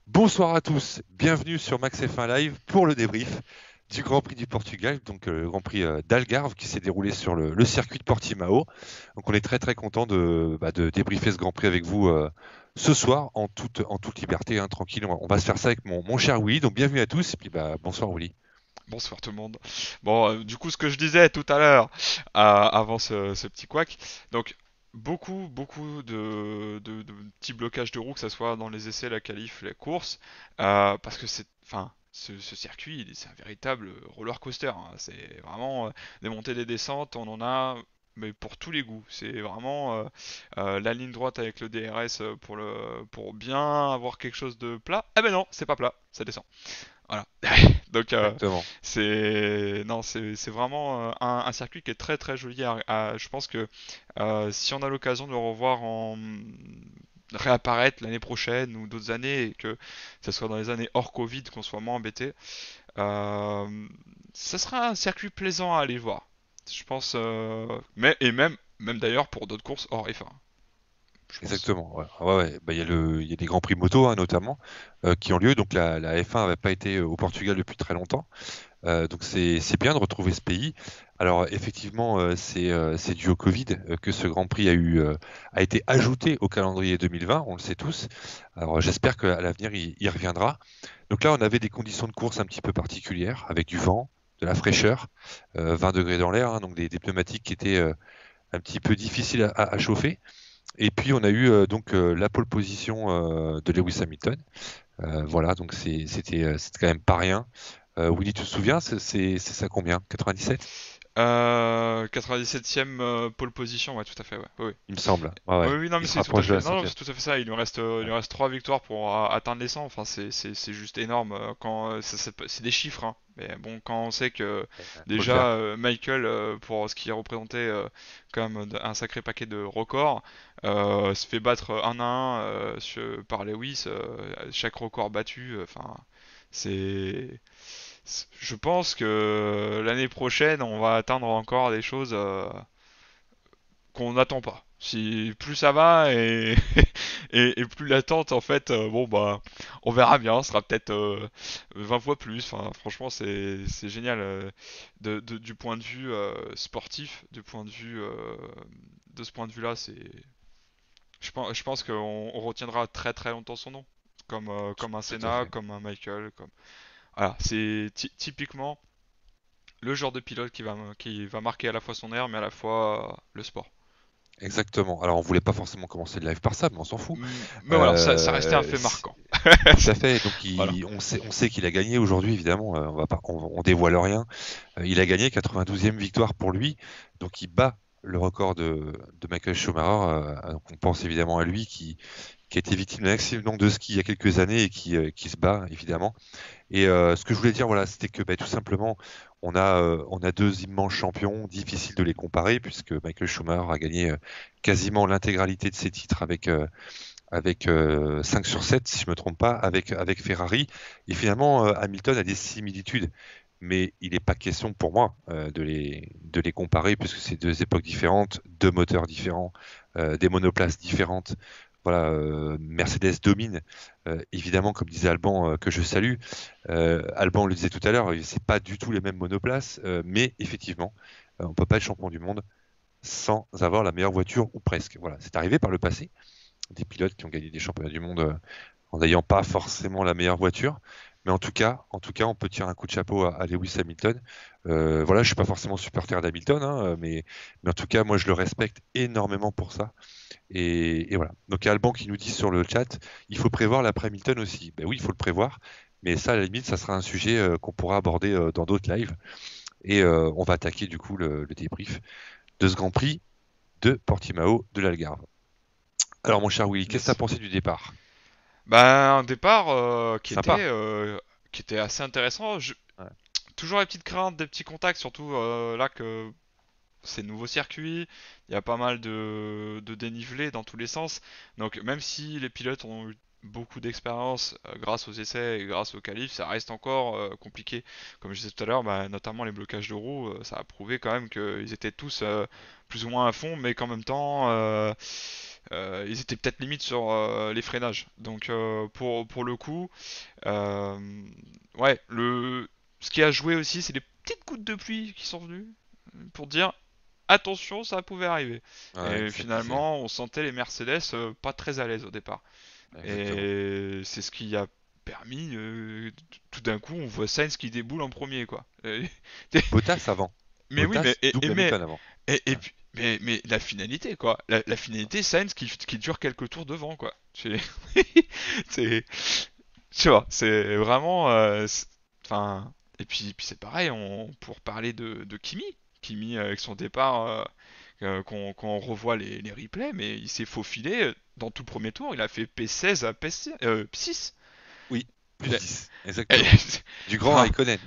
Bonsoir à tous, bienvenue sur Max F1 Live pour le débrief du Grand Prix du Portugal, donc le Grand Prix d'Algarve qui s'est déroulé sur le circuit de Portimao. Donc on est très très content de débriefer ce Grand Prix avec vous ce soir en toute liberté, hein, tranquille. On va se faire ça avec mon cher Willy, donc bienvenue à tous et puis bonsoir Willy. Bonsoir tout le monde. Bon, du coup, ce que je disais tout à l'heure, avant ce petit couac, donc beaucoup de petits blocages de roues, que ce soit dans les essais, la qualif, les courses, parce que ce circuit, c'est un véritable roller coaster, hein. C'est vraiment des montées, des descentes, on en a, mais pour tous les goûts. C'est vraiment la ligne droite avec le DRS pour bien avoir quelque chose de plat. Eh ben non, c'est pas plat, ça descend. Voilà. Donc Exactement. c'est vraiment un circuit qui est très très joli. Je pense que si on a l'occasion de le revoir en réapparaître l'année prochaine ou d'autres années et que ce soit dans les années hors Covid qu'on soit moins embêté, ça sera un circuit plaisant à aller voir. Je pense, même d'ailleurs pour d'autres courses hors F1. Je pense. Exactement. Ouais. Ouais, ouais. Il y a des grands prix moto hein, notamment qui ont lieu. Donc la F1 n'avait pas été au Portugal depuis très longtemps. Donc c'est bien de retrouver ce pays. Alors effectivement, c'est dû au Covid que ce Grand Prix a été ajouté au calendrier 2020, on le sait tous. Alors j'espère qu'à l'avenir, il reviendra. Donc là, on avait des conditions de course un petit peu particulières, avec du vent, de la fraîcheur, 20 degrés dans l'air, hein, donc des pneumatiques qui étaient un petit peu difficiles à chauffer. Et puis on a eu la pole position de Lewis Hamilton. Voilà, donc c'était quand même pas rien. Willy, tu te souviens, c'est ça combien? 97? 97e pole position, ouais, tout à fait, ouais. Oui, oui. Il me semble. Ouais, Oui, ouais. oui, non, mais Il se c'est tout à rapproche de fait. la Non, non, centième. c'est tout à fait ça. Il lui reste 3 victoires pour atteindre les 100. Enfin, c'est juste énorme. Quand c'est des chiffres, hein. Mais bon, quand on sait que Faut le faire. déjà Michael, pour ce qui représentait comme un sacré paquet de records, se fait battre un à un par Lewis, chaque record battu. Enfin, c'est je pense que l'année prochaine, on va atteindre encore des choses qu'on n'attend pas. Si plus ça va et plus l'attente en fait, bon bah on verra bien, ce sera peut-être 20 fois plus. Enfin franchement c'est génial du point de vue sportif, du point de vue de ce point de vue là, c'est je pense qu'on retiendra très très longtemps son nom, comme un Tout à Senna, fait. comme un Michael, comme voilà, c'est typiquement le genre de pilote qui va marquer à la fois son air mais à la fois le sport. Exactement. Alors, on voulait pas forcément commencer le live par ça, mais on s'en fout. Mais voilà, ça restait un fait C'est- marquant. Tout à fait. Donc, Voilà. on sait qu'il a gagné aujourd'hui, évidemment. On va pas, on dévoile rien. Il a gagné 92e victoire pour lui. Donc, il bat le record de Michael Schumacher. Donc, on pense évidemment à lui qui a été victime d'un accident de ski il y a quelques années et qui se bat, évidemment. Et ce que je voulais dire, voilà, c'était que tout simplement, on a deux immenses champions, difficile de les comparer, puisque Michael Schumacher a gagné quasiment l'intégralité de ses titres avec 5 sur 7, si je me trompe pas, avec Ferrari. Et finalement, Hamilton a des similitudes. Mais il n'est pas question pour moi de les comparer, puisque c'est deux époques différentes, deux moteurs différents, des monoplaces différentes. Voilà, Mercedes domine, évidemment, comme disait Alban, que je salue. Alban le disait tout à l'heure, c'est pas du tout les mêmes monoplaces, mais effectivement, on peut pas être champion du monde sans avoir la meilleure voiture ou presque. Voilà, c'est arrivé par le passé, des pilotes qui ont gagné des championnats du monde en n'ayant pas forcément la meilleure voiture. Mais en tout cas, on peut tirer un coup de chapeau à Lewis Hamilton. Voilà, je suis pas forcément supporter d'Hamilton, hein, mais en tout cas, moi, je le respecte énormément pour ça. Et voilà. Donc, il y a Alban qui nous dit sur le chat, il faut prévoir l'après Hamilton aussi. Ben oui, il faut le prévoir. Mais ça, à la limite, ça sera un sujet qu'on pourra aborder dans d'autres lives. Et on va attaquer du coup le débrief de ce Grand Prix de Portimao de l'Algarve. Alors, mon cher Willy, qu'est-ce que tu as Yes. pensé du départ? Ben, un départ Sympa. qui était assez intéressant. Ouais. Toujours les petites craintes, des petits contacts, surtout là que c'est nouveau circuit, il y a pas mal de dénivelé dans tous les sens. Donc même si les pilotes ont eu beaucoup d'expérience grâce aux essais et grâce aux qualifs, ça reste encore compliqué. Comme je disais tout à l'heure, bah, notamment les blocages de roues, ça a prouvé quand même qu'ils étaient tous plus ou moins à fond, mais qu'en même temps, Ils étaient peut-être limite sur les freinages. Donc pour le coup, euh, ouais, ce qui a joué aussi, c'est les petites gouttes de pluie qui sont venues pour dire attention, ça pouvait arriver. Ouais, Et ça glissait. finalement, on sentait les Mercedes pas très à l'aise au départ. Exactement. Et c'est ce qui a permis, tout d'un coup, on voit Sainz qui déboule en premier, quoi. Bottas avant. Mais oui, Bottas double Hamilton avant. et Ouais. puis, mais la finalité, quoi. La finalité, Sainz qui dure quelques tours devant, quoi. C'est, tu vois, c'est vraiment, enfin, et puis c'est pareil, pour parler de Kimi, Kimi avec son départ, quand on revoit les replays, mais il s'est faufilé dans tout le premier tour, il a fait P16 à P6. Oui, plus Il a- 10. Exactement. Du grand Enfin, Raikkonen.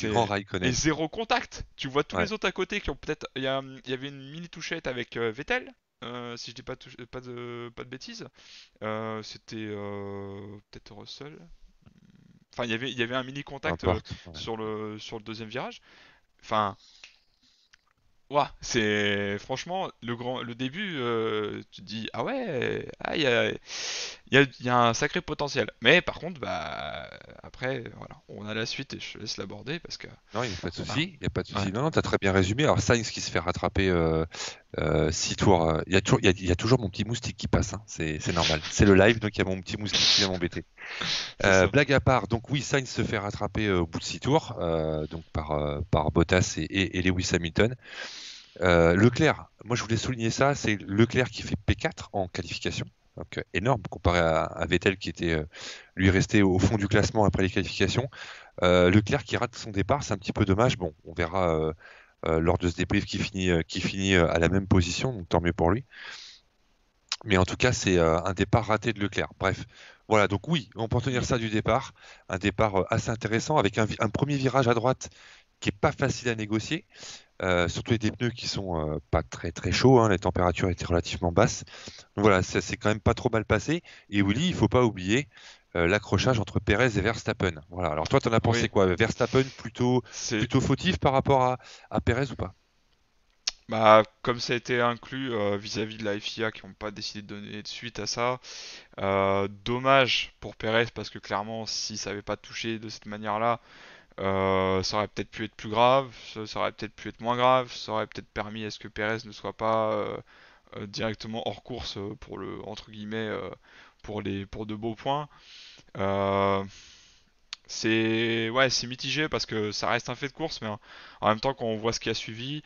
Du grand c'est et Raikkonen. zéro contact. Tu vois tous Ouais. les autres à côté qui ont peut-être, il y avait une mini touchette avec Vettel, si je dis pas de bêtises. C'était peut-être Russell. Enfin, il y avait un mini Peu contact importe. Ouais. sur le deuxième virage. Enfin, ouah, c'est franchement le début, tu te dis ah ouais, ah, il y a un sacré potentiel. Mais par contre, bah après, voilà, on a la suite et je te laisse l'aborder parce que Non, il n'y a pas de voilà. souci. Il y a pas de Ouais. souci. Non, non, tu as très bien résumé. Alors, Sainz qui se fait rattraper 6 tours. Il y a toujours, il y a toujours mon petit moustique qui passe, hein. C'est normal. C'est le live, donc il y a mon petit moustique qui vient m'embêter. C'est ça. Blague à part, donc oui, Sainz se fait rattraper au bout de 6 tours, donc par Bottas et Lewis Hamilton. Leclerc, moi je voulais souligner ça, c'est Leclerc qui fait P4 en qualification. Donc énorme comparé à Vettel qui était lui resté au fond du classement après les qualifications. Leclerc qui rate son départ, c'est un petit peu dommage. Bon, on verra lors de ce débrief qui finit à la même position, donc tant mieux pour lui. Mais en tout cas, c'est un départ raté de Leclerc. Bref, voilà, donc oui, on peut en tenir Mm. ça du départ. Un départ assez intéressant avec un premier virage à droite qui est pas facile à négocier, surtout avec des pneus qui sont pas très très chauds, hein, les températures étaient relativement basses. Donc voilà, ça s'est quand même pas trop mal passé. Et Willy, il faut pas oublier l'accrochage entre Perez et Verstappen. Voilà. Alors toi, t'en as pensé Oui, quoi? Verstappen plutôt c'est plutôt fautif par rapport à Perez ou pas? bah comme ça a été inclus vis-à-vis de la FIA qui n'ont pas décidé de donner de suite à ça. Dommage pour Perez parce que clairement, si ça avait pas touché de cette manière-là, ça aurait peut-être pu être plus grave, ça aurait peut-être pu être moins grave, ça aurait peut-être permis à ce que Perez ne soit pas directement hors course pour le entre guillemets pour de beaux points. Euh, c'est mitigé parce que ça reste un fait de course, mais en même temps quand on voit ce qui a suivi,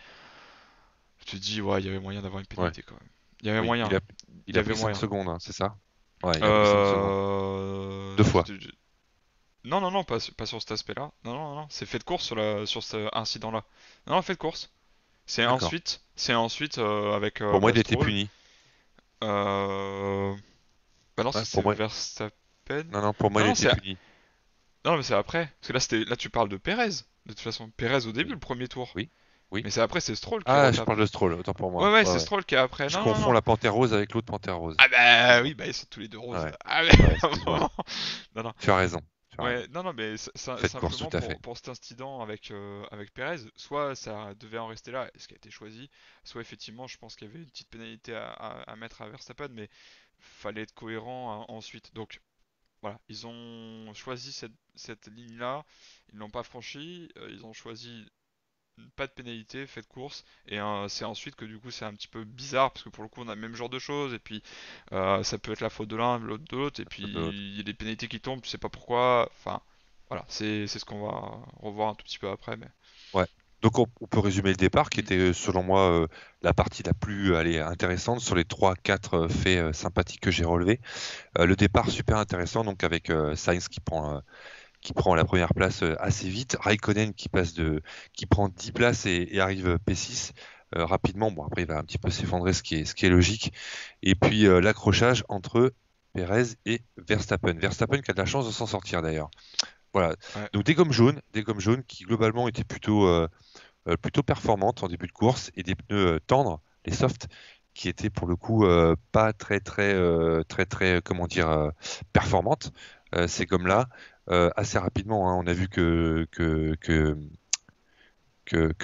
tu te dis ouais il y avait moyen d'avoir une Ouais. pénalité quand même. Il y avait Oui, moyen, il il y a avait pris 5 moyen. secondes, hein, c'est ça? Ouais, il a pris 5 secondes. Euh... 2 fois. Non, non, non, pas sur cet aspect-là. Non, non, non, c'est fait de course sur cet incident-là. Non, fait de course. D'accord. C'est ensuite avec Pour moi, bah, il a été Stroll. puni. Euh... Bah non, Ouais, c'est pour moi, Verstappen. non, non, pour moi, Non, il a non, été puni. non, mais c'est après. Parce que là, tu parles de Perez. De toute façon, Perez au début, Oui, le premier tour. oui, oui. Mais c'est après, c'est Stroll qui Ah, je retape. parle de Stroll, autant pour Ouais, moi. ouais, Ouais, c'est ouais. Stroll qui est après. Je Non, non, confonds non. la panthère rose avec l'autre panthère rose. Ah bah Excuse-moi. oui, bah ils sont tous les deux roses. Ouais, Ah, ouais, mais... excuse-moi. non, non. Tu as raison. Tu as raison. Ouais, non, non, mais Faites course, simplement tout à fait. pour cet incident avec Perez, soit ça devait en rester là, ce qui a été choisi, soit effectivement, je pense qu'il y avait une petite pénalité à mettre à Verstappen, mais fallait être cohérent hein, ensuite. Donc voilà, ils ont choisi cette ligne-là, ils l'ont pas franchie, ils ont choisi pas de pénalité, fait de course, et c'est ensuite que du coup c'est un petit peu bizarre parce que pour le coup on a le même genre de choses, et puis ça peut être la faute de l'un, l'autre de l'autre, et puis Faute de l'autre. il y a des pénalités qui tombent, tu sais pas pourquoi, enfin voilà, c'est ce qu'on va revoir un tout petit peu après, mais Ouais. Donc on peut résumer le départ qui mm, était selon moi la partie la plus allez, intéressante sur les 3-4 faits sympathiques que j'ai relevés. Le départ super intéressant donc avec Sainz qui prend la première place assez vite, Raikkonen qui prend 10 places et arrive P6 rapidement. Bon après il va un petit peu s'effondrer ce qui est logique. Et puis l'accrochage entre Perez et Verstappen. Verstappen qui a de la chance de s'en sortir d'ailleurs. Voilà. ouais, Donc des gommes jaunes qui globalement étaient plutôt performantes en début de course et des pneus tendres, les softs, qui étaient pour le coup pas très très très très comment dire performantes. Ces gommes-là, assez rapidement, hein, on a vu que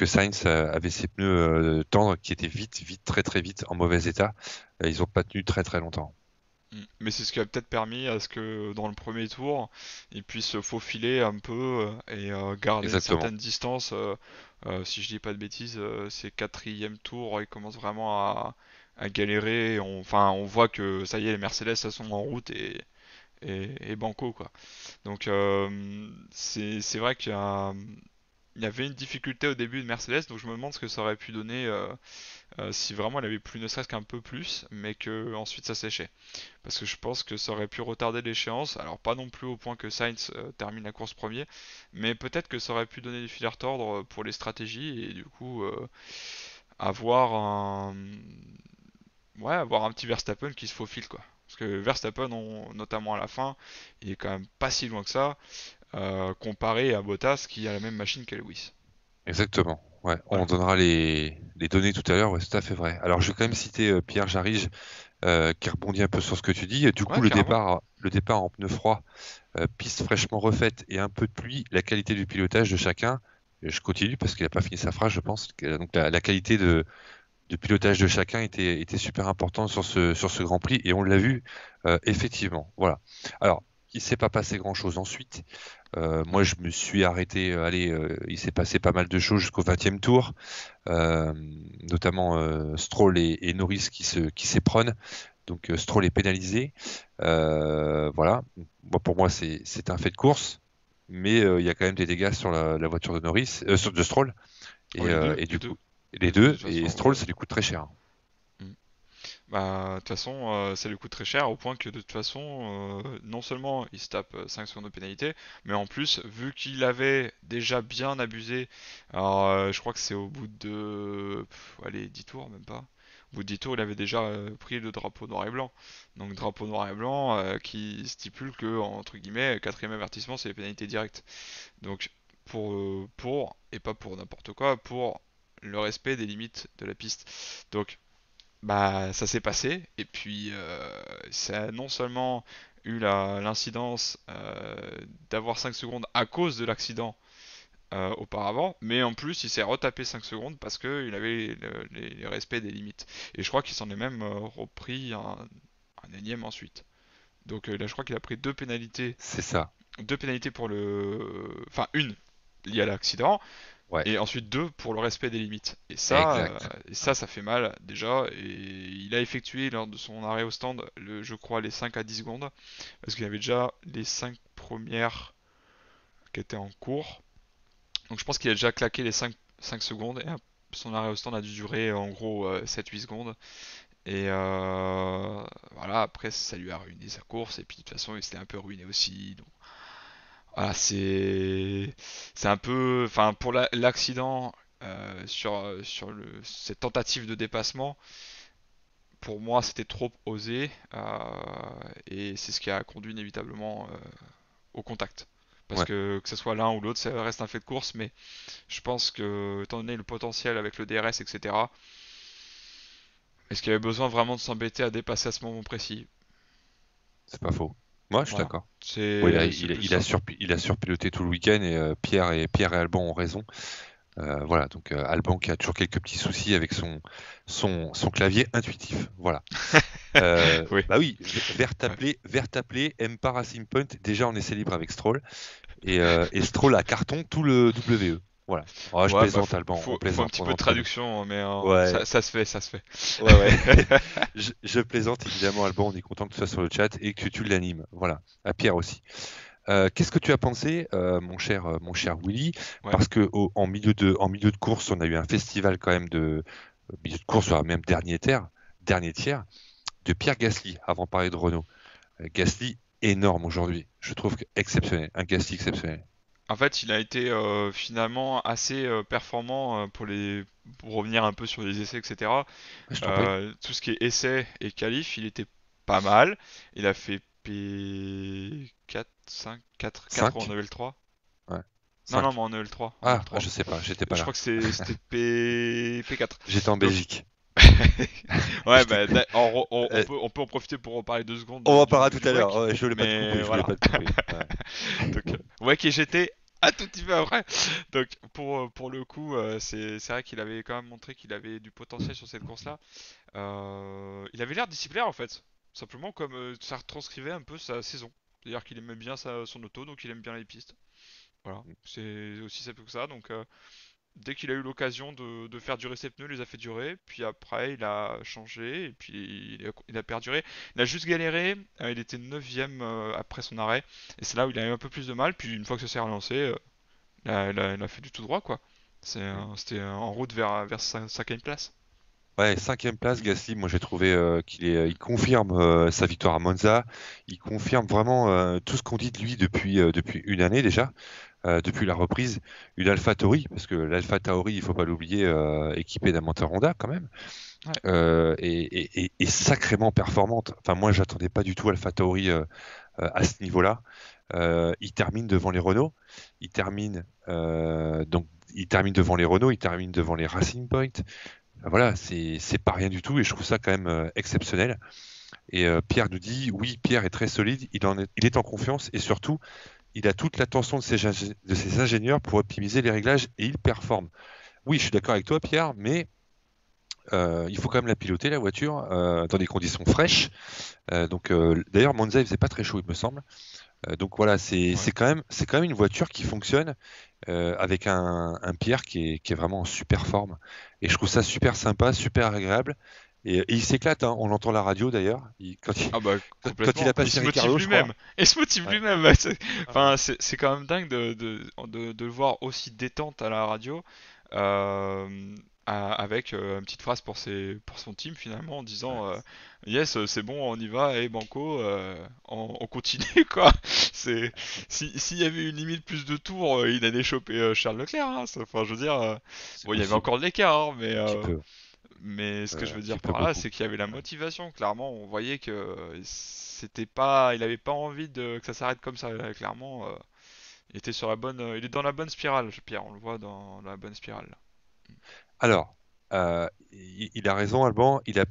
Sainz avait ses pneus tendres qui étaient vite, vite, très très vite en mauvais état. Ils ont pas tenu très très longtemps. Mais c'est ce qui a peut-être permis à ce que dans le premier tour, il puisse se faufiler un peu et garder une Exactement. certaine distance. Si je dis pas de bêtises, c'est quatrième tour, il commence vraiment à galérer. Enfin, on voit que ça y est, les Mercedes elles sont en route et banco quoi. Donc c'est vrai il y avait une difficulté au début de Mercedes, donc je me demande ce que ça aurait pu donner si vraiment elle avait plus ne serait-ce qu'un peu plus, mais que ensuite ça séchait. Parce que je pense que ça aurait pu retarder l'échéance, alors pas non plus au point que Sainz termine la course premier, mais peut-être que ça aurait pu donner des fils à retordre pour les stratégies et du coup avoir un avoir un petit Verstappen qui se faufile quoi. Parce que Verstappen, notamment à la fin, il est quand même pas si loin que ça, comparé à Bottas qui a la même machine que Lewis. Exactement. Ouais, on Voilà. donnera les données tout à l'heure, ouais, c'est tout à fait vrai. Alors je vais quand même Mm. citer Pierre Jarige qui rebondit un peu sur ce que tu dis. Du coup, Ouais, carrément. le départ en pneu froid, piste fraîchement refaite et un peu de pluie, la qualité du pilotage de chacun. Je continue parce qu'il n'a pas fini sa phrase, je pense. Donc la qualité de pilotage de chacun était super importante sur ce Grand Prix et on l'a vu effectivement. Voilà. Alors, il s'est pas passé grand-chose ensuite. Moi, Non. je me suis arrêté. Allez, il s'est passé pas mal de choses jusqu'au 20e tour, euh, notamment Stroll et Norris qui s'éprennent. Donc Stroll est pénalisé. Voilà. Pour moi, c'est un fait de course, mais il y a quand même des dégâts sur la voiture de Norris, de Stroll, Oh, les deux, et les du deux. coup les De deux. toute Et façon, Stroll, ça lui coûte très cher. mm. Bah, de toute façon, ça lui coûte très cher au point que de toute façon, non seulement il se tape 5 secondes de pénalité, mais en plus, vu qu'il avait déjà bien abusé, alors je crois que c'est au bout de, allez, 10 tours, même pas. Au bout de 10 tours, il avait déjà pris le drapeau noir et blanc. Donc, drapeau noir et blanc qui stipule que, entre guillemets, quatrième avertissement, c'est les pénalités directes. Donc, et pas pour n'importe quoi, pour le respect des limites de la piste. Donc, bah, ça s'est passé, et puis ça a non seulement eu l'incidence d'avoir 5 secondes à cause de l'accident auparavant, mais en plus il s'est retapé 5 secondes parce qu'il avait les respects des limites. Et je crois qu'il s'en est même repris un énième ensuite. Donc là je crois qu'il a pris C'est ça. deux pénalités pour le... Enfin une liée à l'accident, Ouais, et ensuite deux pour le respect des limites. exact. Ça fait mal déjà. Et il a effectué lors de son arrêt au stand, je crois, les 5 à 10 secondes. Parce qu'il y avait déjà les 5 premières qui étaient en cours. Donc je pense qu'il a déjà claqué les 5 secondes. Et son arrêt au stand a dû durer en gros 7-8 secondes. Et voilà, après ça lui a ruiné sa course. Et puis de toute façon, il s'était un peu ruiné aussi. Donc voilà, c'est un peu, enfin pour l'accident sur cette tentative de dépassement, pour moi c'était trop osé et c'est ce qui a conduit inévitablement au contact. Parce Ouais. que ce soit l'un ou l'autre, ça reste un fait de course, mais je pense que étant donné le potentiel avec le DRS, etc., est-ce qu'il y avait besoin vraiment de s'embêter à dépasser à ce moment précis? C'est pas faux. Moi, je suis Voilà, d'accord. Bon, c'est plus ça. il a surpiloté tout le week-end et Pierre et Alban ont raison. Voilà, donc Alban qui a toujours quelques petits soucis avec son clavier intuitif. Voilà. Oui. Bah oui, Ouais. Vert appelé, M par Racing Point, déjà en essai libre avec Stroll. Et Stroll à carton tout le WE. Voilà. Oh, je Ouais, bah plaisante, Alban, on faut un plaisante, petit on est peu de entre nous. traduction, mais Ouais, ça se fait, ça se fait. ouais, ouais. Je plaisante évidemment, Alban, on est content que tu sois sur le chat et que tu l'animes. Voilà. À Pierre aussi. Qu'est-ce que tu as pensé, mon cher Willy? Ouais. Parce que en milieu de course, on a eu un festival quand même de milieu de course, voire même dernier tiers, de Pierre Gasly, avant de parler de Renault. Gasly, énorme aujourd'hui. Je trouve que exceptionnel. Un Gasly exceptionnel. En fait, il a été finalement assez performant pour revenir un peu sur les essais, etc. Je t'en prie. Tout ce qui est essais et qualif, il était pas mal. Il a fait P4, 5, 4 en 5. EL3. Ouais. Non, non, 5. mais en EL3, en Ah, EL3. je sais pas, j'étais pas Je là. crois que c'était P4. J'étais en Donc, Belgique. ouais, J'étais- bah, euh, on peut en profiter pour reparler 2 secondes on en parlera du tout à l'heure. break. Ouais, je voulais pas te Mais couper, je voulais voilà. pas te couper. Ouais. Donc, ouais, qui j'étais un tout petit peu après. Donc pour le coup, c'est vrai qu'il avait quand même montré qu'il avait du potentiel sur cette course-là. Il avait l'air disciplinaire en fait. Simplement comme ça retranscrivait un peu sa saison. C'est-à-dire qu'il aimait bien son auto, donc il aime bien les pistes. Voilà, c'est aussi simple que ça. Donc dès qu'il a eu l'occasion de faire durer ses pneus, il les a fait durer. Puis après, il a changé et puis il a perduré. Il a juste galéré. Il était 9ème après son arrêt. Et c'est là où il a eu un peu plus de mal. Puis une fois que ça s'est relancé, il a fait du tout droit quoi. C'était en route vers sa 5ème place. Ouais, cinquième place, Gasly. Moi, j'ai trouvé il confirme sa victoire à Monza. Il confirme vraiment tout ce qu'on dit de lui depuis une année déjà, depuis la reprise. Une AlphaTauri, parce que l'AlphaTauri, il faut pas l'oublier, équipée d'un moteur Honda quand même, Ouais. et sacrément performante. Enfin, moi, j'attendais pas du tout AlphaTauri à ce niveau-là. Il termine devant les Renault. Il termine donc il termine devant les Renault. Il termine devant les Racing Point. Voilà, c'est pas rien du tout et je trouve ça quand même exceptionnel. Et Pierre nous dit, oui, Pierre est très solide, il est en confiance et surtout, il a toute l'attention de ses ingénieurs pour optimiser les réglages et il performe. Oui, je suis d'accord avec toi, Pierre, mais il faut quand même la piloter, la voiture, dans des conditions fraîches. D'ailleurs, Monza, il faisait pas très chaud, il me semble. Donc voilà, Ouais. c'est quand même une voiture qui fonctionne avec un Pierre qui est vraiment en super forme. Et je trouve ça super sympa, super agréable. Et il s'éclate, hein. On entend la radio d'ailleurs. Ah bah Quand il a complètement. Il passé se motive Ricardo, je crois. lui-même. Il se motive Ouais. lui-même. Ah ouais. Enfin, c'est quand même dingue de le voir aussi détente à la radio. euh, Avec une petite phrase pour son team finalement en Ouais. disant yes c'est bon on y va et banco on continue quoi. C'est s'il y avait une limite plus de tours il allait choper Charles Leclerc hein. Enfin je veux dire C'est bon il y avait possible. encore de l'écart hein, Un petit peu. mais ce que je Un veux petit dire peu par là, beaucoup. c'est qu'il y avait la Ouais. motivation. Clairement, on voyait que c'était pas, il avait pas envie que ça s'arrête comme ça. Clairement, il était sur la bonne, il est dans la bonne spirale, Pierre. On le voit dans la bonne spirale. Là. Alors, il a raison, Alban. Il n'a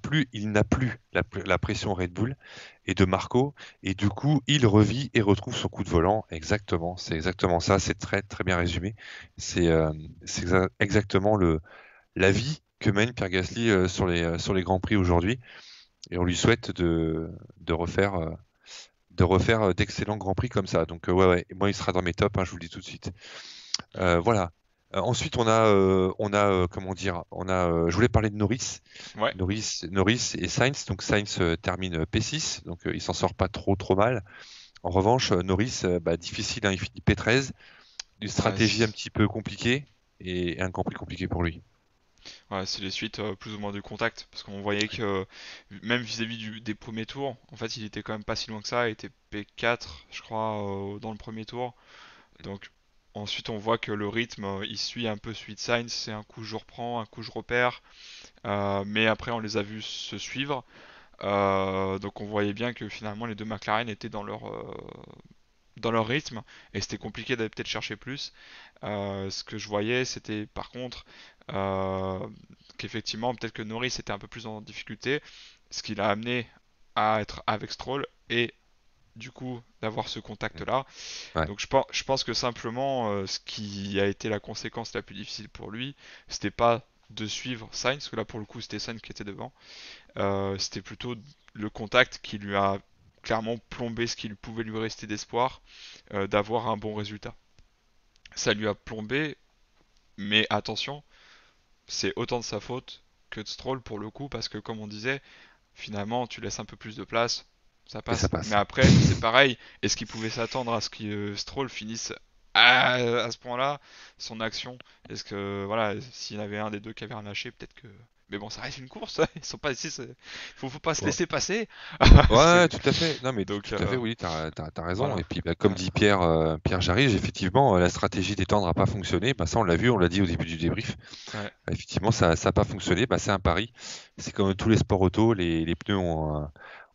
plus la pression Red Bull et de Marco, et du coup, il revit et retrouve son coup de volant. Exactement, c'est exactement ça. C'est très très bien résumé. C'est exactement la vie que mène Pierre Gasly sur les grands prix aujourd'hui, et on lui souhaite de refaire d'excellents grands prix comme ça. Donc ouais, ouais, moi il sera dans mes tops, hein, je vous le dis tout de suite. Voilà. Ensuite, comment dire, je voulais parler de Norris. Ouais. Norris et Sainz. Donc Sainz termine P6, donc il s'en sort pas trop mal. En revanche, Norris, bah, difficile, hein, il finit P13, une Ouais, stratégie un petit peu compliquée et un Grand Prix compliqué pour lui. ouais, c'est les suites plus ou moins du contact, parce qu'on voyait que même vis-à-vis des premiers tours, en fait, il était quand même pas si loin que ça. Il était P4, je crois, dans le premier tour. Donc ensuite, on voit que le rythme, il suit un peu celui de Sainz. C'est un coup je reprends, un coup je repère. Mais après, on les a vus se suivre. Donc on voyait bien que finalement les deux McLaren étaient dans leur rythme et c'était compliqué d'aller peut-être chercher plus. Ce que je voyais, c'était par contre euh, qu'effectivement peut-être que Norris était un peu plus en difficulté, ce qui l'a amené à être avec Stroll et du coup d'avoir ce contact là. Ouais, Donc je pense que simplement ce qui a été la conséquence la plus difficile pour lui, c'était pas de suivre Sainz, parce que là pour le coup c'était Sainz qui était devant, c'était plutôt le contact qui lui a clairement plombé ce qu'il pouvait lui rester d'espoir d'avoir un bon résultat. Ça lui a plombé, mais attention, c'est autant de sa faute que de Stroll pour le coup, parce que comme on disait, finalement tu laisses un peu plus de place, ça et ça passe. Mais passe. après, c'est pareil, est-ce qu'il pouvait s'attendre à ce que Stroll finisse à ce point-là son action? Est-ce que, voilà, s'il y en avait un des deux qui avait relâché, peut-être que. Mais bon, ça reste une course, ils sont pas ici, faut pas se Ouais, laisser passer. ouais, tout à fait. Non, mais Donc, tout à fait, oui, t'as raison. voilà. Et puis, bah, comme Ouais. dit Pierre Jarige, effectivement, la stratégie d'étendre n'a pas fonctionné. Bah, ça, on l'a vu, on l'a dit au début du débrief. Ouais. Effectivement, ça n'a pas fonctionné. Bah, c'est un pari. C'est comme tous les sports auto, les pneus ont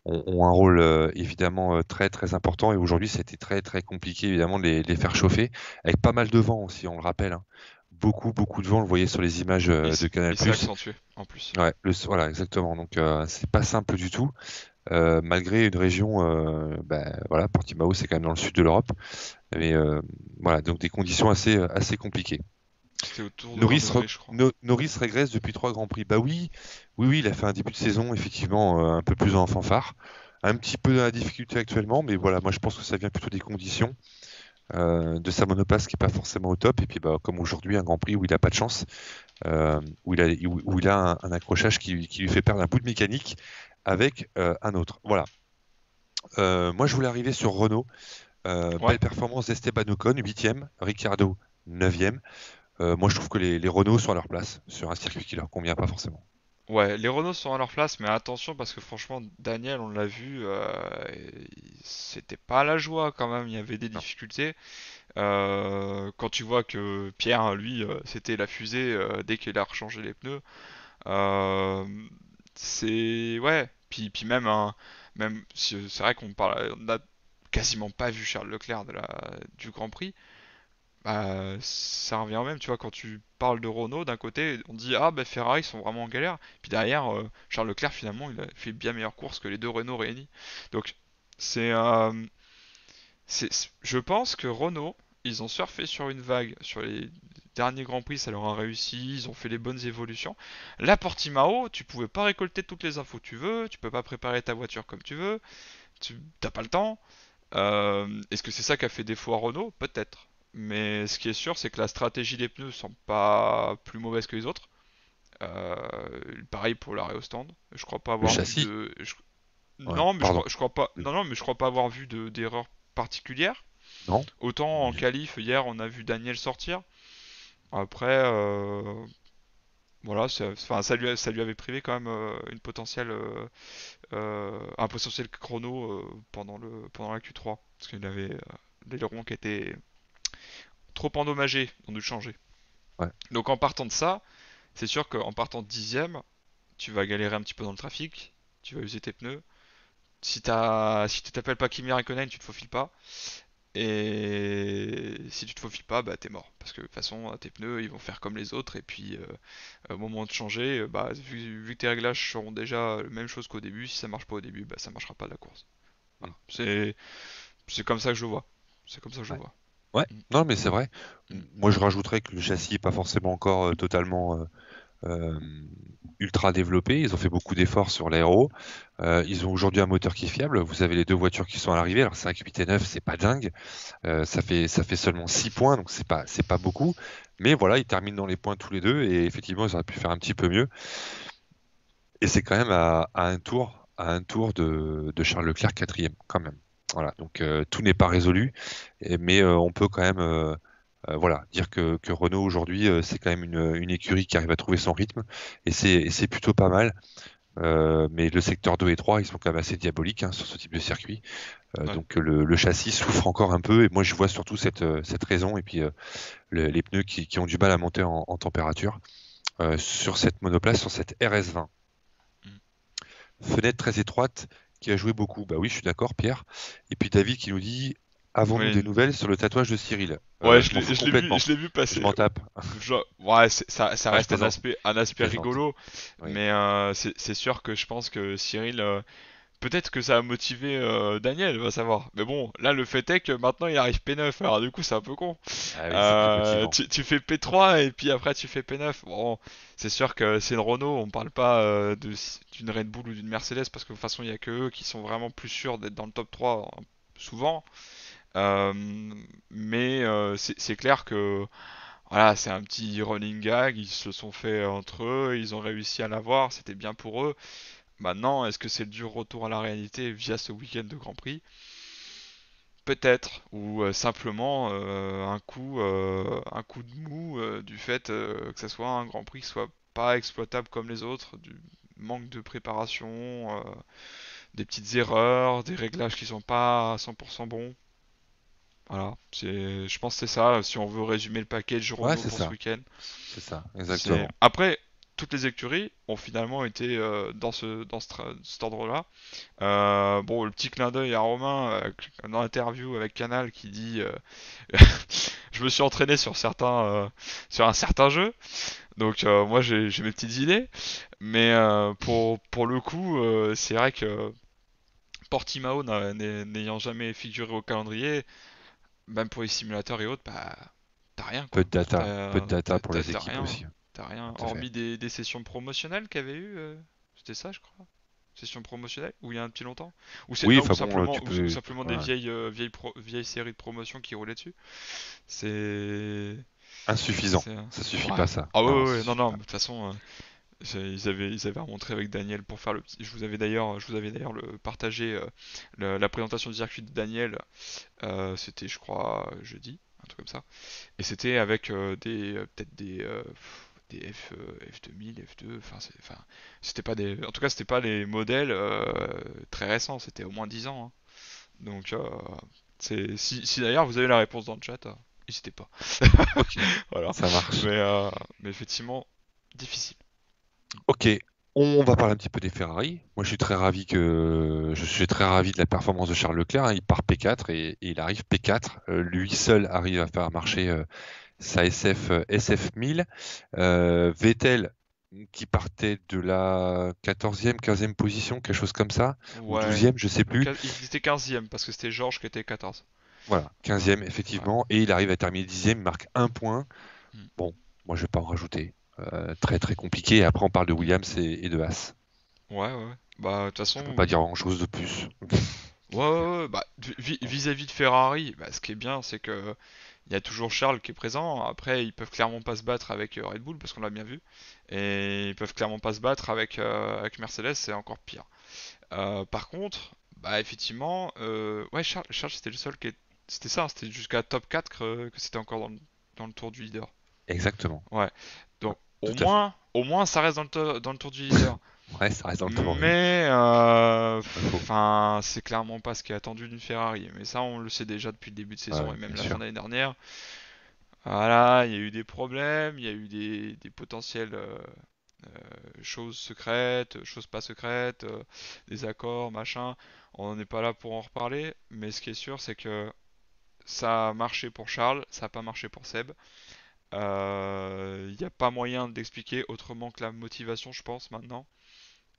un rôle évidemment très très important. Et aujourd'hui, c'était très très compliqué évidemment de les faire chauffer, avec pas mal de vent aussi, on le rappelle, hein. Beaucoup de vent, on le voyait sur les images de Canal+. Il s'est accentué en plus. Ouais, voilà, exactement. Donc c'est pas simple du tout. malgré une région, voilà, Portimao, c'est quand même dans le sud de l'Europe, mais voilà, donc des conditions assez compliquées. C'était autour de 20 degrés, je crois. Norris régresse depuis 3 grands prix. Bah oui, oui, oui, il a fait un début de saison effectivement un peu plus en fanfare, un petit peu dans la difficulté actuellement, mais voilà, moi je pense que ça vient plutôt des conditions de sa monoplace qui est pas forcément au top, et puis bah comme aujourd'hui un Grand Prix où il a pas de chance, où il a un accrochage qui lui fait perdre un bout de mécanique avec un autre. Voilà. Moi je voulais arriver sur Renault. Ouais. Belle performance d'Esteban Ocon, 8e, Ricciardo 9e. Moi, je trouve que les Renault sont à leur place sur un circuit qui leur convient pas forcément. Ouais, les Renault sont à leur place, mais attention parce que franchement, Daniel, on l'a vu, c'était pas la joie quand même, il y avait des Non. difficultés. Quand tu vois que Pierre, lui, c'était la fusée dès qu'il a rechangé les pneus, euh, c'est ouais. Puis même, même c'est vrai on a quasiment pas vu Charles Leclerc du Grand Prix. Bah, ça revient au même, tu vois, quand tu parles de Renault, d'un côté, on dit ah bah Ferrari ils sont vraiment en galère, puis derrière Charles Leclerc finalement il a fait bien meilleure course que les deux Renault réunis. Donc c'est, je pense que Renault ils ont surfé sur une vague sur les derniers Grands Prix, ça leur a réussi, ils ont fait les bonnes évolutions. Là Portimao, tu pouvais pas récolter toutes les infos que tu veux, tu peux pas préparer ta voiture comme tu veux, tu t'as pas le temps. Est-ce que c'est ça qui a fait défaut à Renault? Peut-être. Mais ce qui est sûr, c'est que la stratégie des pneus sont pas plus mauvaise que les autres. Pareil pour l'arrêt au stand. Je crois pas Le avoir vu châssis, ouais, Non, mais pardon. je crois pas. Le- Non, non, mais je crois pas avoir vu d'erreur particulière. Non? Autant en qualif hier, on a vu Daniel sortir. Après, voilà, enfin, ça lui avait privé quand même un potentiel chrono pendant la Q3, parce qu'il avait l'aileron qui était trop endommagé, on dû le changer. Ouais. Donc en partant de ça, c'est sûr qu'en partant de dixième, tu vas galérer un petit peu dans le trafic, tu vas user tes pneus. Si tu t'appelles pas Kimi Raikkonen, tu te faufiles pas. Et si tu te faufiles pas, bah t'es mort. Parce que de toute façon, tes pneus, ils vont faire comme les autres. Et puis, au moment de changer, bah, vu que tes réglages seront déjà la même chose qu'au début, si ça marche pas au début, bah ça marchera pas de la course. Mm. Voilà. C'est comme ça que je le vois. C'est comme ça que je Ouais. le vois. Ouais. Mm, Non, mais c'est vrai. mm. Moi, je rajouterais que le châssis est pas forcément encore totalement euh, ultra développé. Ils ont fait beaucoup d'efforts sur l'aéro. Ils ont aujourd'hui un moteur qui est fiable. Vous avez les deux voitures qui sont à l'arrivée. Alors 5, 8 et 9, c'est pas dingue. Ça fait seulement 6 points, donc c'est pas beaucoup. Mais voilà, ils terminent dans les points tous les deux et effectivement, ils auraient pu faire un petit peu mieux. Et c'est quand même à un tour de Charles Leclerc quatrième, quand même. Voilà, donc tout n'est pas résolu, mais on peut quand même voilà, dire que Renault aujourd'hui, c'est quand même une écurie qui arrive à trouver son rythme, et c'est plutôt pas mal. Mais le secteur 2 et 3, ils sont quand même assez diaboliques hein, sur ce type de circuit. Ouais. Donc le châssis souffre encore un peu, et moi je vois surtout cette raison, et puis les pneus qui ont du mal à monter en température sur cette monoplace, sur cette RS20. Mm. Fenêtre très étroite qui a joué beaucoup. Bah oui, je suis d'accord, Pierre. Et puis David qui nous dit, avons-nous des Oui. nouvelles sur le tatouage de Cyril? Ouais, Je m'en fous complètement. je l'ai vu Je passer. m'en tape. Ouais, ça Ah, je reste plaisante. un Je aspect plaisante. rigolo, Oui. mais c'est sûr que je pense que Cyril, peut-être que ça a motivé Daniel, va savoir. Mais bon, là le fait est que maintenant il arrive P9, alors du coup c'est un peu con. Ah oui, c'est plus motivant. Tu fais P3 et puis après tu fais P9. Bon, c'est sûr que c'est une Renault, on parle pas d'une Red Bull ou d'une Mercedes parce que de toute façon il y a que eux qui sont vraiment plus sûrs d'être dans le top 3 souvent. Euh, mais c'est clair que voilà, c'est un petit running gag, ils se sont fait entre eux, ils ont réussi à l'avoir, c'était bien pour eux. Maintenant, est-ce que c'est le dur retour à la réalité via ce week-end de Grand Prix? Peut-être, ou simplement un coup de mou du fait que ce soit un Grand Prix qui soit pas exploitable comme les autres, du manque de préparation, des petites erreurs, des réglages qui sont pas à 100% bons. Voilà, je pense que c'est ça, si on veut résumer le package Ouais, Renault c'est pour ce ça. week-end. C'est ça, exactement. Après, toutes les écuries ont finalement été cet ordre-là. Bon, le petit clin d'œil à Romain dans l'interview avec Canal qui dit je me suis entraîné sur un certain jeu, donc moi j'ai mes petites idées, mais pour le coup c'est vrai que Portimao n'ayant jamais figuré au calendrier, même pour les simulateurs et autres, bah t'as rien Peu quoi. de data, peu de data pour les T'as équipes rien, aussi. t'as rien. Tout à fait. Hormis des sessions promotionnelles qu'il y avait eu, c'était ça je crois. Session promotionnelle ou il y a un petit longtemps ou c'est Oui, non enfin bon, tu ou peux. simplement des Voilà. vieilles séries de promotion qui roulaient dessus. C'est Insuffisant. c'est Ça suffit ouais. pas, ça. Ah Non, ça ouais, non suffit non, pas. de toute façon ils avaient montré avec Daniel pour faire le petit. Je vous avais d'ailleurs le partagé la présentation du circuit de Daniel. C'était, je crois, jeudi, un truc comme ça. Et c'était avec peut-être des F2000, F2. Enfin, c'était pas des. En tout cas, c'était pas les modèles très récents. C'était au moins 10 ans, hein. Donc, si d'ailleurs vous avez la réponse dans le chat, n'hésitez pas. Ok, Voilà. ça marche. Mais, euh, mais effectivement, difficile. Ok, on va parler un petit peu des Ferrari. Moi, je suis très ravi de la performance de Charles Leclerc, hein. Il part P4 et il arrive P4. Lui seul arrive à faire marcher sa SF 1000. Vettel qui partait de la 14e, 15e position, quelque chose comme ça, ou Ouais. 12e, je sais plus. Il était 15e parce que c'était Georges qui était 14. Voilà, Ouais. 15e Ouais. effectivement, et il arrive à terminer 10e, il marque un point. Mm. Bon, moi je vais pas en rajouter. Très très compliqué. Et après on parle de Williams et de Haas. Ouais. Bah, de toute Je peux façon, pas dire grand chose de plus. ouais. Bah, vis-à-vis de Ferrari, bah, ce qui est bien, c'est que il y a toujours Charles qui est présent. Après, ils peuvent clairement pas se battre avec Red Bull parce qu'on l'a bien vu, et ils peuvent clairement pas se battre avec Mercedes, c'est encore pire. Par contre, bah effectivement, ouais, Charles c'était le seul c'était ça, hein, c'était jusqu'à top 4 que c'était encore dans le tour du leader. Exactement. Ouais. Ouais, Donc tout à fait. au moins ça reste dans le tour du leader. Ouais, ça reste dans le top 10. Mais Pas faux. enfin, c'est clairement pas ce qui est attendu d'une Ferrari. Mais ça, on le sait déjà depuis le début de saison Ouais, et même bien la fin sûr. d'année dernière. Voilà, il y a eu des problèmes, il y a eu des potentielles choses secrètes, choses pas secrètes, des accords, machin. On n'est pas là pour en reparler. Mais ce qui est sûr, c'est que ça a marché pour Charles, ça a pas marché pour Seb. Il n'y a pas moyen d'expliquer autrement que la motivation, je pense, maintenant.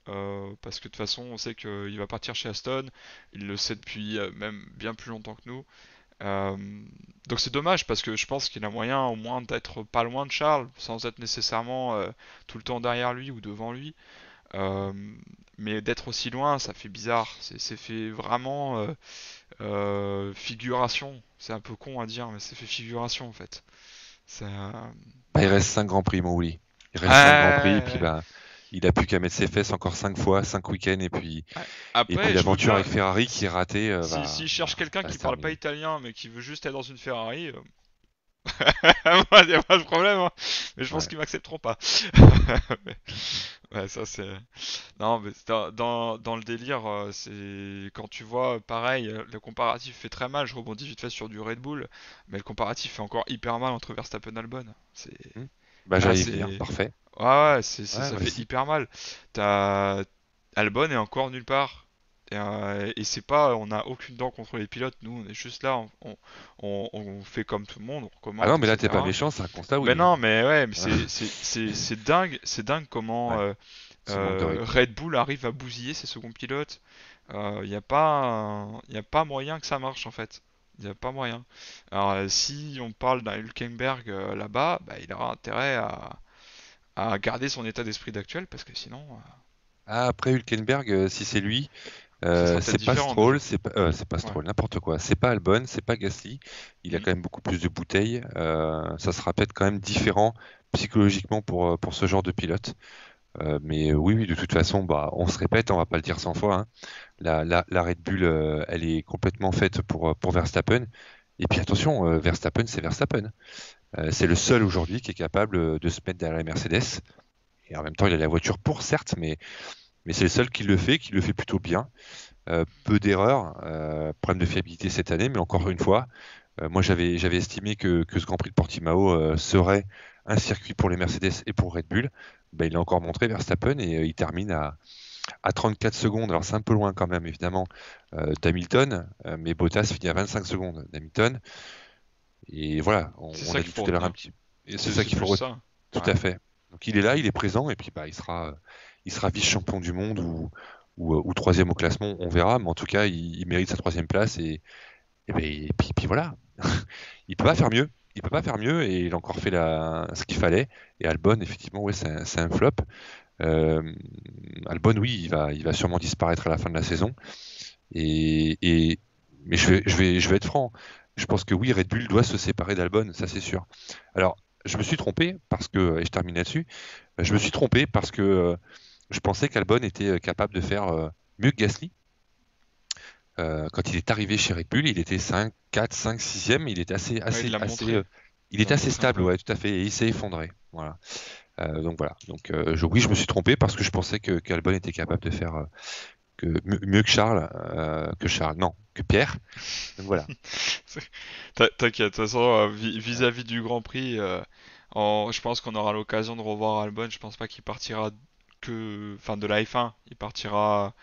Parce que de toute façon, on sait qu'il va partir chez Aston. Il le sait depuis même bien plus longtemps que nous. Euh, donc c'est dommage parce que je pense qu'il a moyen au moins d'être pas loin de Charles, sans être nécessairement tout le temps derrière lui ou devant lui. Euh, mais d'être aussi loin, ça fait bizarre. C'est fait vraiment figuration. C'est un peu con à dire, mais c'est fait figuration en fait. C'est, Bah, il ouais. reste 5 grands prix, mon Willy. Il reste 5 grands prix, et puis Ouais. bah, il a plus qu'à mettre ses fesses encore 5 fois, 5 week-ends, Ouais. et puis Après, je veux l'aventure avec bien. Ferrari qui est ratée, Si je cherche quelqu'un va qui se parle pas terminer. italien mais qui veut juste être dans une Ferrari, moi, y a pas de problème, hein. Mais je pense Ouais. qu'ils m'accepteront pas. Ouais, ça c'est. Non, mais dans le délire, c'est quand tu vois, pareil, le comparatif fait très mal. Je rebondis vite fait sur du Red Bull, mais le comparatif fait encore hyper mal entre Verstappen et Albon. C'est Hmm. Bah, là, j'allais y venir, c'est parfait. ouais, Ouais, ça fait vas-y. hyper mal. T'as Albon est encore nulle part. Et c'est pas, on n'a aucune dent contre les pilotes. Nous, on est juste là, on fait comme tout le monde, on Ah non, commente, mais là, t'es pas etc. méchant, c'est un constat, Ben Willy, hein. non, mais ouais, mais Ah, c'est dingue comment ouais, ce manque de rythme. Red Bull arrive à bousiller ses seconds pilotes. Il y a pas moyen que ça marche en fait. Il n'y a pas moyen. Alors si on parle d'un Hülkenberg là-bas, bah, il aura intérêt à garder son état d'esprit d'actuel parce que sinon, Ah, après Hülkenberg, si c'est lui, ça sera peut-être c'est pas différent déjà. Stroll, c'est pas Ouais. Stroll, n'importe quoi. C'est pas Albon, c'est pas Gasly. Il a Mm. quand même beaucoup plus de bouteilles. Ça sera peut-être quand même différent psychologiquement pour ce genre de pilote. Mais oui, de toute façon, bah, on se répète, on va pas le dire 100 fois, hein. La Red Bull, elle est complètement faite pour Verstappen. Et puis attention, Verstappen, c'est Verstappen. C'est le seul aujourd'hui qui est capable de se mettre derrière la Mercedes. Et en même temps, il a la voiture pour, certes, mais c'est le seul qui le fait plutôt bien. Peu d'erreurs, problème de fiabilité cette année, mais encore une fois, moi j'avais estimé que ce Grand Prix de Portimao serait un circuit pour les Mercedes et pour Red Bull. Ben, il l'a encore montré Verstappen et il termine à 34 secondes. Alors c'est un peu loin quand même évidemment d'Hamilton, mais Bottas finit à 25 secondes d'Hamilton. Et voilà, C'est on ça a qu'il dit tout faut à l'heure un retenir. petit. Et c'est ça C'est qu'il faut plus retenir. ça. Tout Ouais. à fait. Donc il est là, il est présent, et puis bah, il sera vice-champion du monde ou troisième au classement, on verra, mais en tout cas, il mérite sa troisième place et puis voilà. Il peut pas faire mieux. Il peut pas faire mieux et il a encore fait ce qu'il fallait. Et Albon, effectivement, ouais, c'est un flop. Euh, Albon, oui, il va sûrement disparaître à la fin de la saison. Et, et- mais je vais être franc. Je pense que oui, Red Bull doit se séparer d'Albon, ça c'est sûr. Alors, je me suis trompé parce que, et je termine là-dessus, je me suis trompé parce que je pensais qu'Albon était capable de faire mieux que Gasly. Quand il est arrivé chez Red Bull, il était 5, 4, 5, 6e, il était Ouais, il l'a assez, montré. il Il l'a était assez montré un stable, peu. ouais, tout à fait, et il s'est effondré. Voilà. Donc voilà. Donc oui, je me suis trompé parce que je pensais que qu'Albon était capable de faire mieux que Charles, non, que Pierre. Donc voilà. T'inquiète, de toute façon, vis-à-vis du Grand Prix, je pense qu'on aura l'occasion de revoir Albon. Je pense pas qu'il partira enfin, de la F1. Il partira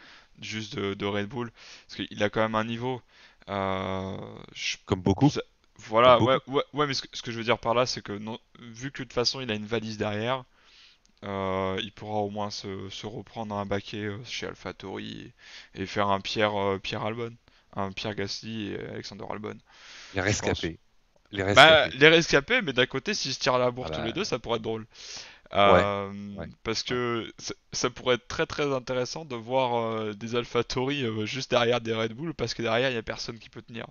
juste de Red Bull. Parce qu'il a quand même un niveau. Euh, je- Comme beaucoup, comme voilà, ouais, beaucoup. ouais, ouais, mais ce que je veux dire par là, c'est que non, vu que de toute façon il a une valise derrière, il pourra au moins se reprendre un baquet chez AlphaTauri et faire un Pierre Albon, un Pierre Gasly et Alexander Albon, Les je pense. rescapés. Les Bah, rescapés. les rescapés, mais d'un côté, s'ils se tirent à la Ah bourre tous les deux, bah, ça pourrait être drôle. ouais, ouais, Parce ouais. que ça pourrait être très très intéressant de voir des AlphaTauri juste derrière des Red Bull, parce que derrière, il y a personne qui peut tenir.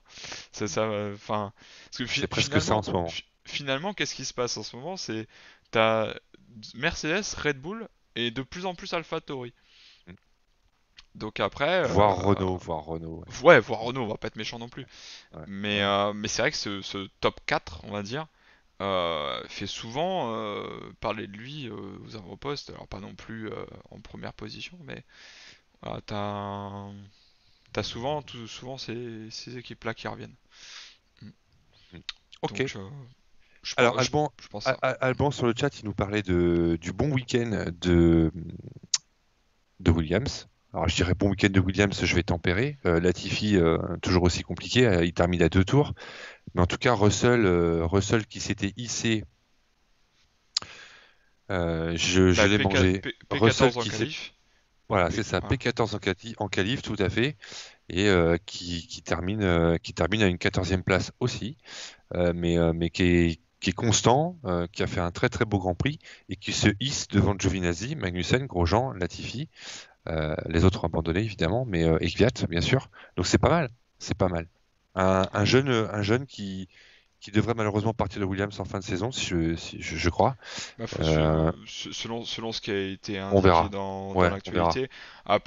C'est ça, enfin, parce que C'est presque ça en ce moment. finalement, qu'est-ce qui se passe en ce moment? C'est t'as Mercedes, Red Bull et de plus en plus AlphaTauri. Mm. Donc après, Voir Renault, ouais. ouais, voir Renault, on va pas être méchant non plus. Ouais, Mais, ouais. mais c'est vrai que ce top 4, on va dire, fait souvent parler de lui aux avant-postes. Alors pas non plus en première position, mais voilà, t'as souvent ces équipes-là qui reviennent. Mm. Mm. Ok. Donc Alors Alban, je pense ça. Alban sur le chat, il nous parlait du bon week-end de Williams. Alors je dirais bon week-end de Williams, je vais tempérer. Latifi, toujours aussi compliqué, il termine à 2 tours. Mais en tout cas, Russell qui s'était hissé, je Bah, l'ai mangé. Russell P14 en qui s'est, qualif. voilà, Oui, c'est ça, voilà. P14 en qualif, tout à fait, et qui termine à une 14e place aussi, mais qui est constant, qui a fait un très très beau Grand Prix et qui se hisse devant Giovinazzi, Magnussen, Grosjean, Latifi. Les autres ont abandonné évidemment, mais et Kvyat bien sûr. Donc c'est pas mal, c'est pas mal. Un jeune qui devrait malheureusement partir de Williams en fin de saison, si je crois. Bah, Euh, selon ce qui a été on indiqué verra. dans Ouais, on verra. l'actualité.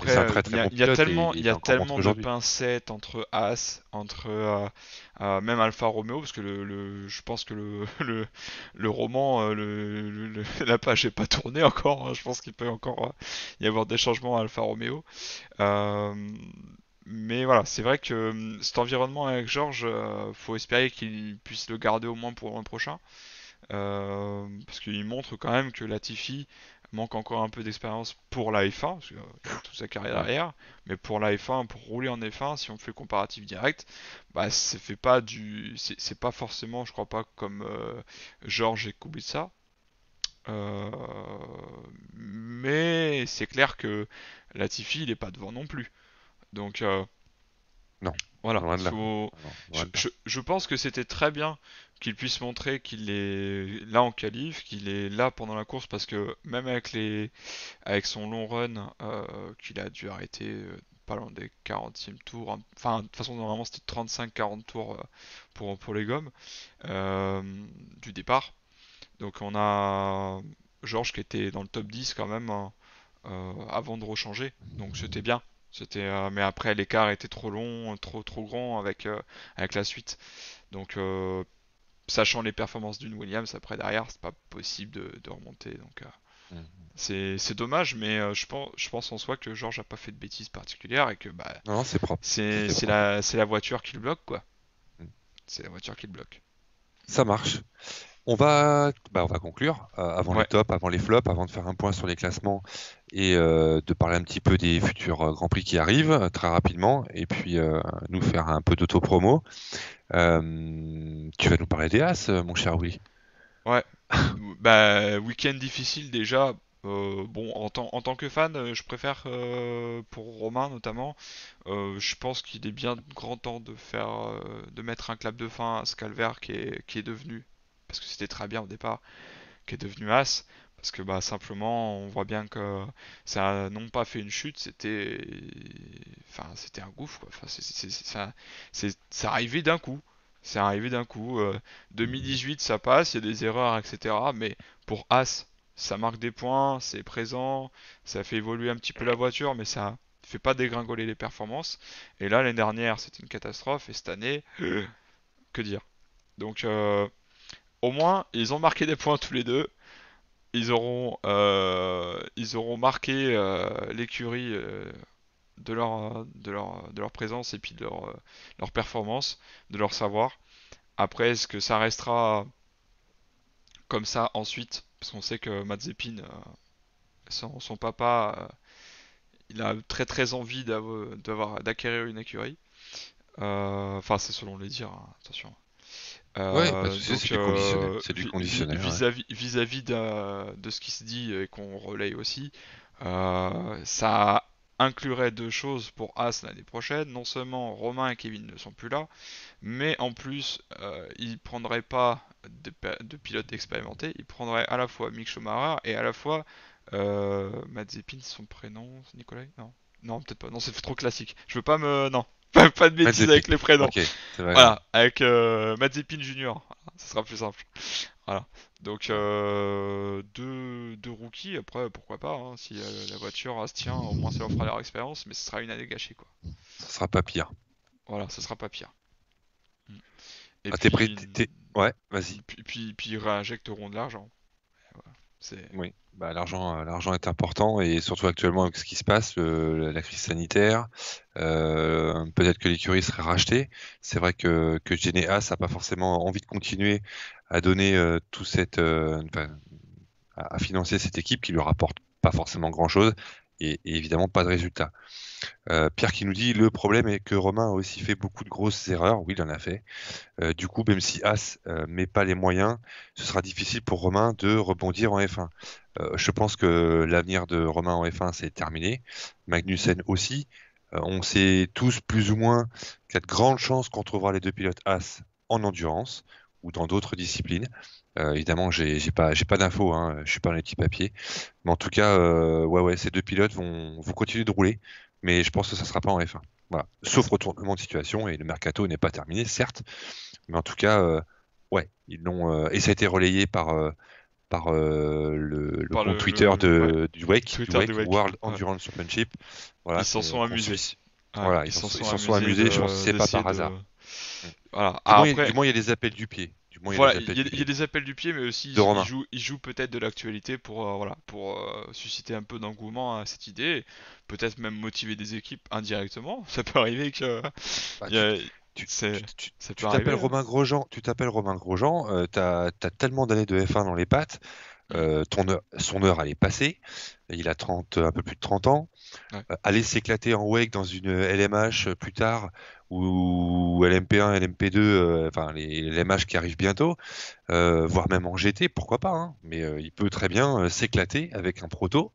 Mais c'est un Après, très très bon pilote et il il y a a encore montré tellement de aujourd'hui. pincettes entre As, entre même Alfa Romeo, parce que je pense que le roman, la page n'est pas tournée encore. Hein. Je pense qu'il peut encore y avoir des changements à Alfa Romeo. Euh, mais voilà, c'est vrai que cet environnement avec George, faut espérer qu'il puisse le garder au moins pour l'an prochain. Parce qu'il montre quand même que Latifi manque encore un peu d'expérience pour la F1, parce qu'il a toute sa carrière Ouais. derrière, mais pour la F1, pour rouler en F1, si on fait le comparatif direct, bah c'est pas c'est pas forcément, je crois pas, comme George et Kubica, euh, mais c'est clair que Latifi il est pas devant non plus. Donc Non, voilà, loin de là. Non, loin de là. je pense que c'était très bien qu'il puisse montrer qu'il est là en qualif, qu'il est là pendant la course, parce que même avec son long run, qu'il a dû arrêter pas loin des 40e tours, hein. Enfin, de toute façon, normalement c'était 35-40 tours pour les gommes euh, du départ. Donc on a Georges qui était dans le top 10 quand même, hein, avant de rechanger. Donc c'était bien. Mais après l'écart était trop long, trop grand avec la suite. Donc sachant les performances d'une Williams, après derrière, c'est pas possible de remonter. Donc Mm. c'est dommage, mais je pense en soi que Georges a pas fait de bêtises particulières et que bah Non, non, c'est propre. c'est C'est c'est propre. la voiture qui le bloque quoi. Mm. C'est la voiture qui le bloque. Ça marche. On va conclure avant les Ouais, tops, avant les flops, avant de faire un point sur les classements et de parler un petit peu des futurs Grands Prix qui arrivent très rapidement et puis nous faire un peu d'auto-promo. Tu vas nous parler des As, mon cher Willy. ouais. Bah week-end difficile déjà Bon, en tant que fan, je préfère pour Romain notamment. Je pense qu'il est bien grand temps de mettre un clap de fin à ce calvaire qui est devenu, parce que c'était très bien au départ, qui est devenu As. Parce que bah simplement, on voit bien que ça a non pas fait une chute, c'était un gouffre quoi. Enfin, c'est arrivé d'un coup. C'est arrivé d'un coup. 2018, ça passe, il y a des erreurs, etc. Mais pour As, ça marque des points, c'est présent, ça fait évoluer un petit peu la voiture, mais ça fait pas dégringoler les performances. Et là, l'année dernière, c'était une catastrophe, et cette année, que dire. Donc, au moins, ils ont marqué des points tous les deux. Ils auront marqué l'écurie de leur présence et puis leur performance, de leur savoir. Après, est-ce que ça restera comme ça ensuite? Parce qu'on sait que Mazepin, son papa, il a très très envie d'acquérir une écurie. Enfin, c'est selon les dires, hein, attention. Ouais, pas de souci, c'est Donc, du conditionnel. C'est du conditionnel, ouais. vis-à-vis de ce qui se dit et qu'on relaye aussi, ça inclurait deux choses pour As l'année prochaine. Non seulement Romain et Kevin ne sont plus là, mais en plus, ils prendraient pas de pilote expérimenté. Ils prendraient à la fois Mick Schumacher et à la fois Mazepin, son prénom, c'est Nicolas? Non. Non, peut-être pas. Non, c'est trop classique. Je veux pas me. Non. Pas de bêtises Mazepin. avec les prénoms. Ok, c'est pas grave. Voilà, avec Mazepin Junior, ça sera plus simple. Voilà. Donc Ouais. deux rookies, après pourquoi pas, hein, si la voiture se tient, au moins ça leur fera leur expérience, mais ce sera une année gâchée quoi. Ça sera pas pire. Voilà, ça sera pas pire. Mm. Et Ah, t'es prêt? puis, Ouais, vas-y. puis ils réinjecteront de l'argent. Voilà. C'est Oui, bah, l'argent est important et surtout actuellement avec ce qui se passe, la crise sanitaire, peut-être que l'écurie serait rachetée. C'est vrai que Geneas n'a pas forcément envie de continuer à donner tout enfin, à financer cette équipe qui lui rapporte pas forcément grand-chose et évidemment pas de résultat. Pierre qui nous dit le problème est que Romain a aussi fait beaucoup de grosses erreurs. Oui, il en a fait. Du coup, même si As met pas les moyens, ce sera difficile pour Romain de rebondir en F1. Je pense que l'avenir de Romain en F1 c'est terminé. Magnussen aussi. On sait tous plus ou moins qu'il y a de grandes chances qu'on trouvera les deux pilotes As en endurance ou dans d'autres disciplines. Évidemment, j'ai pas d'infos, hein, je suis pas un petit papier, mais en tout cas, ouais, ces deux pilotes vont continuer de rouler, mais je pense que ça sera pas en F1. Voilà. Sauf retournement de situation et le mercato n'est pas terminé, certes, mais en tout cas, ouais, ils l'ont et ça a été relayé par le par compte Twitter ouais, Du Twitter du WEC, WEC. World Ouais. Endurance Championship. Voilà, Ils s'en c'est sont qu'on amusés. suit. Ouais, Voilà, ils s'en ils sont s'en sont amusés amusés. Je pense que c'est pas d'essayer par de. hasard. Mm. Voilà. Ah, après, Du moins, il y a des appels du pied. Du moins, il y a voilà, des appels du il y a pied des appels du pied, mais aussi de Romain. ils jouent peut-être de l'actualité pour, voilà, pour susciter un peu d'engouement à cette idée, peut-être même motiver des équipes indirectement. Ça peut arriver que, Bah, il y a- tu, ça peut tu t'appelles arriver, hein. Romain Grosjean. Tu t'appelles Romain Grosjean. T'as tellement d'années de F1 dans les pattes. Mm. Son heure, elle est passée. Il a 30, un peu plus de 30 ans. Ouais. Aller s'éclater en wake dans une LMH plus tard, ou LMP1, LMP2, enfin les LMH qui arrivent bientôt, voire même en GT, pourquoi pas, hein. Mais il peut très bien s'éclater avec un proto,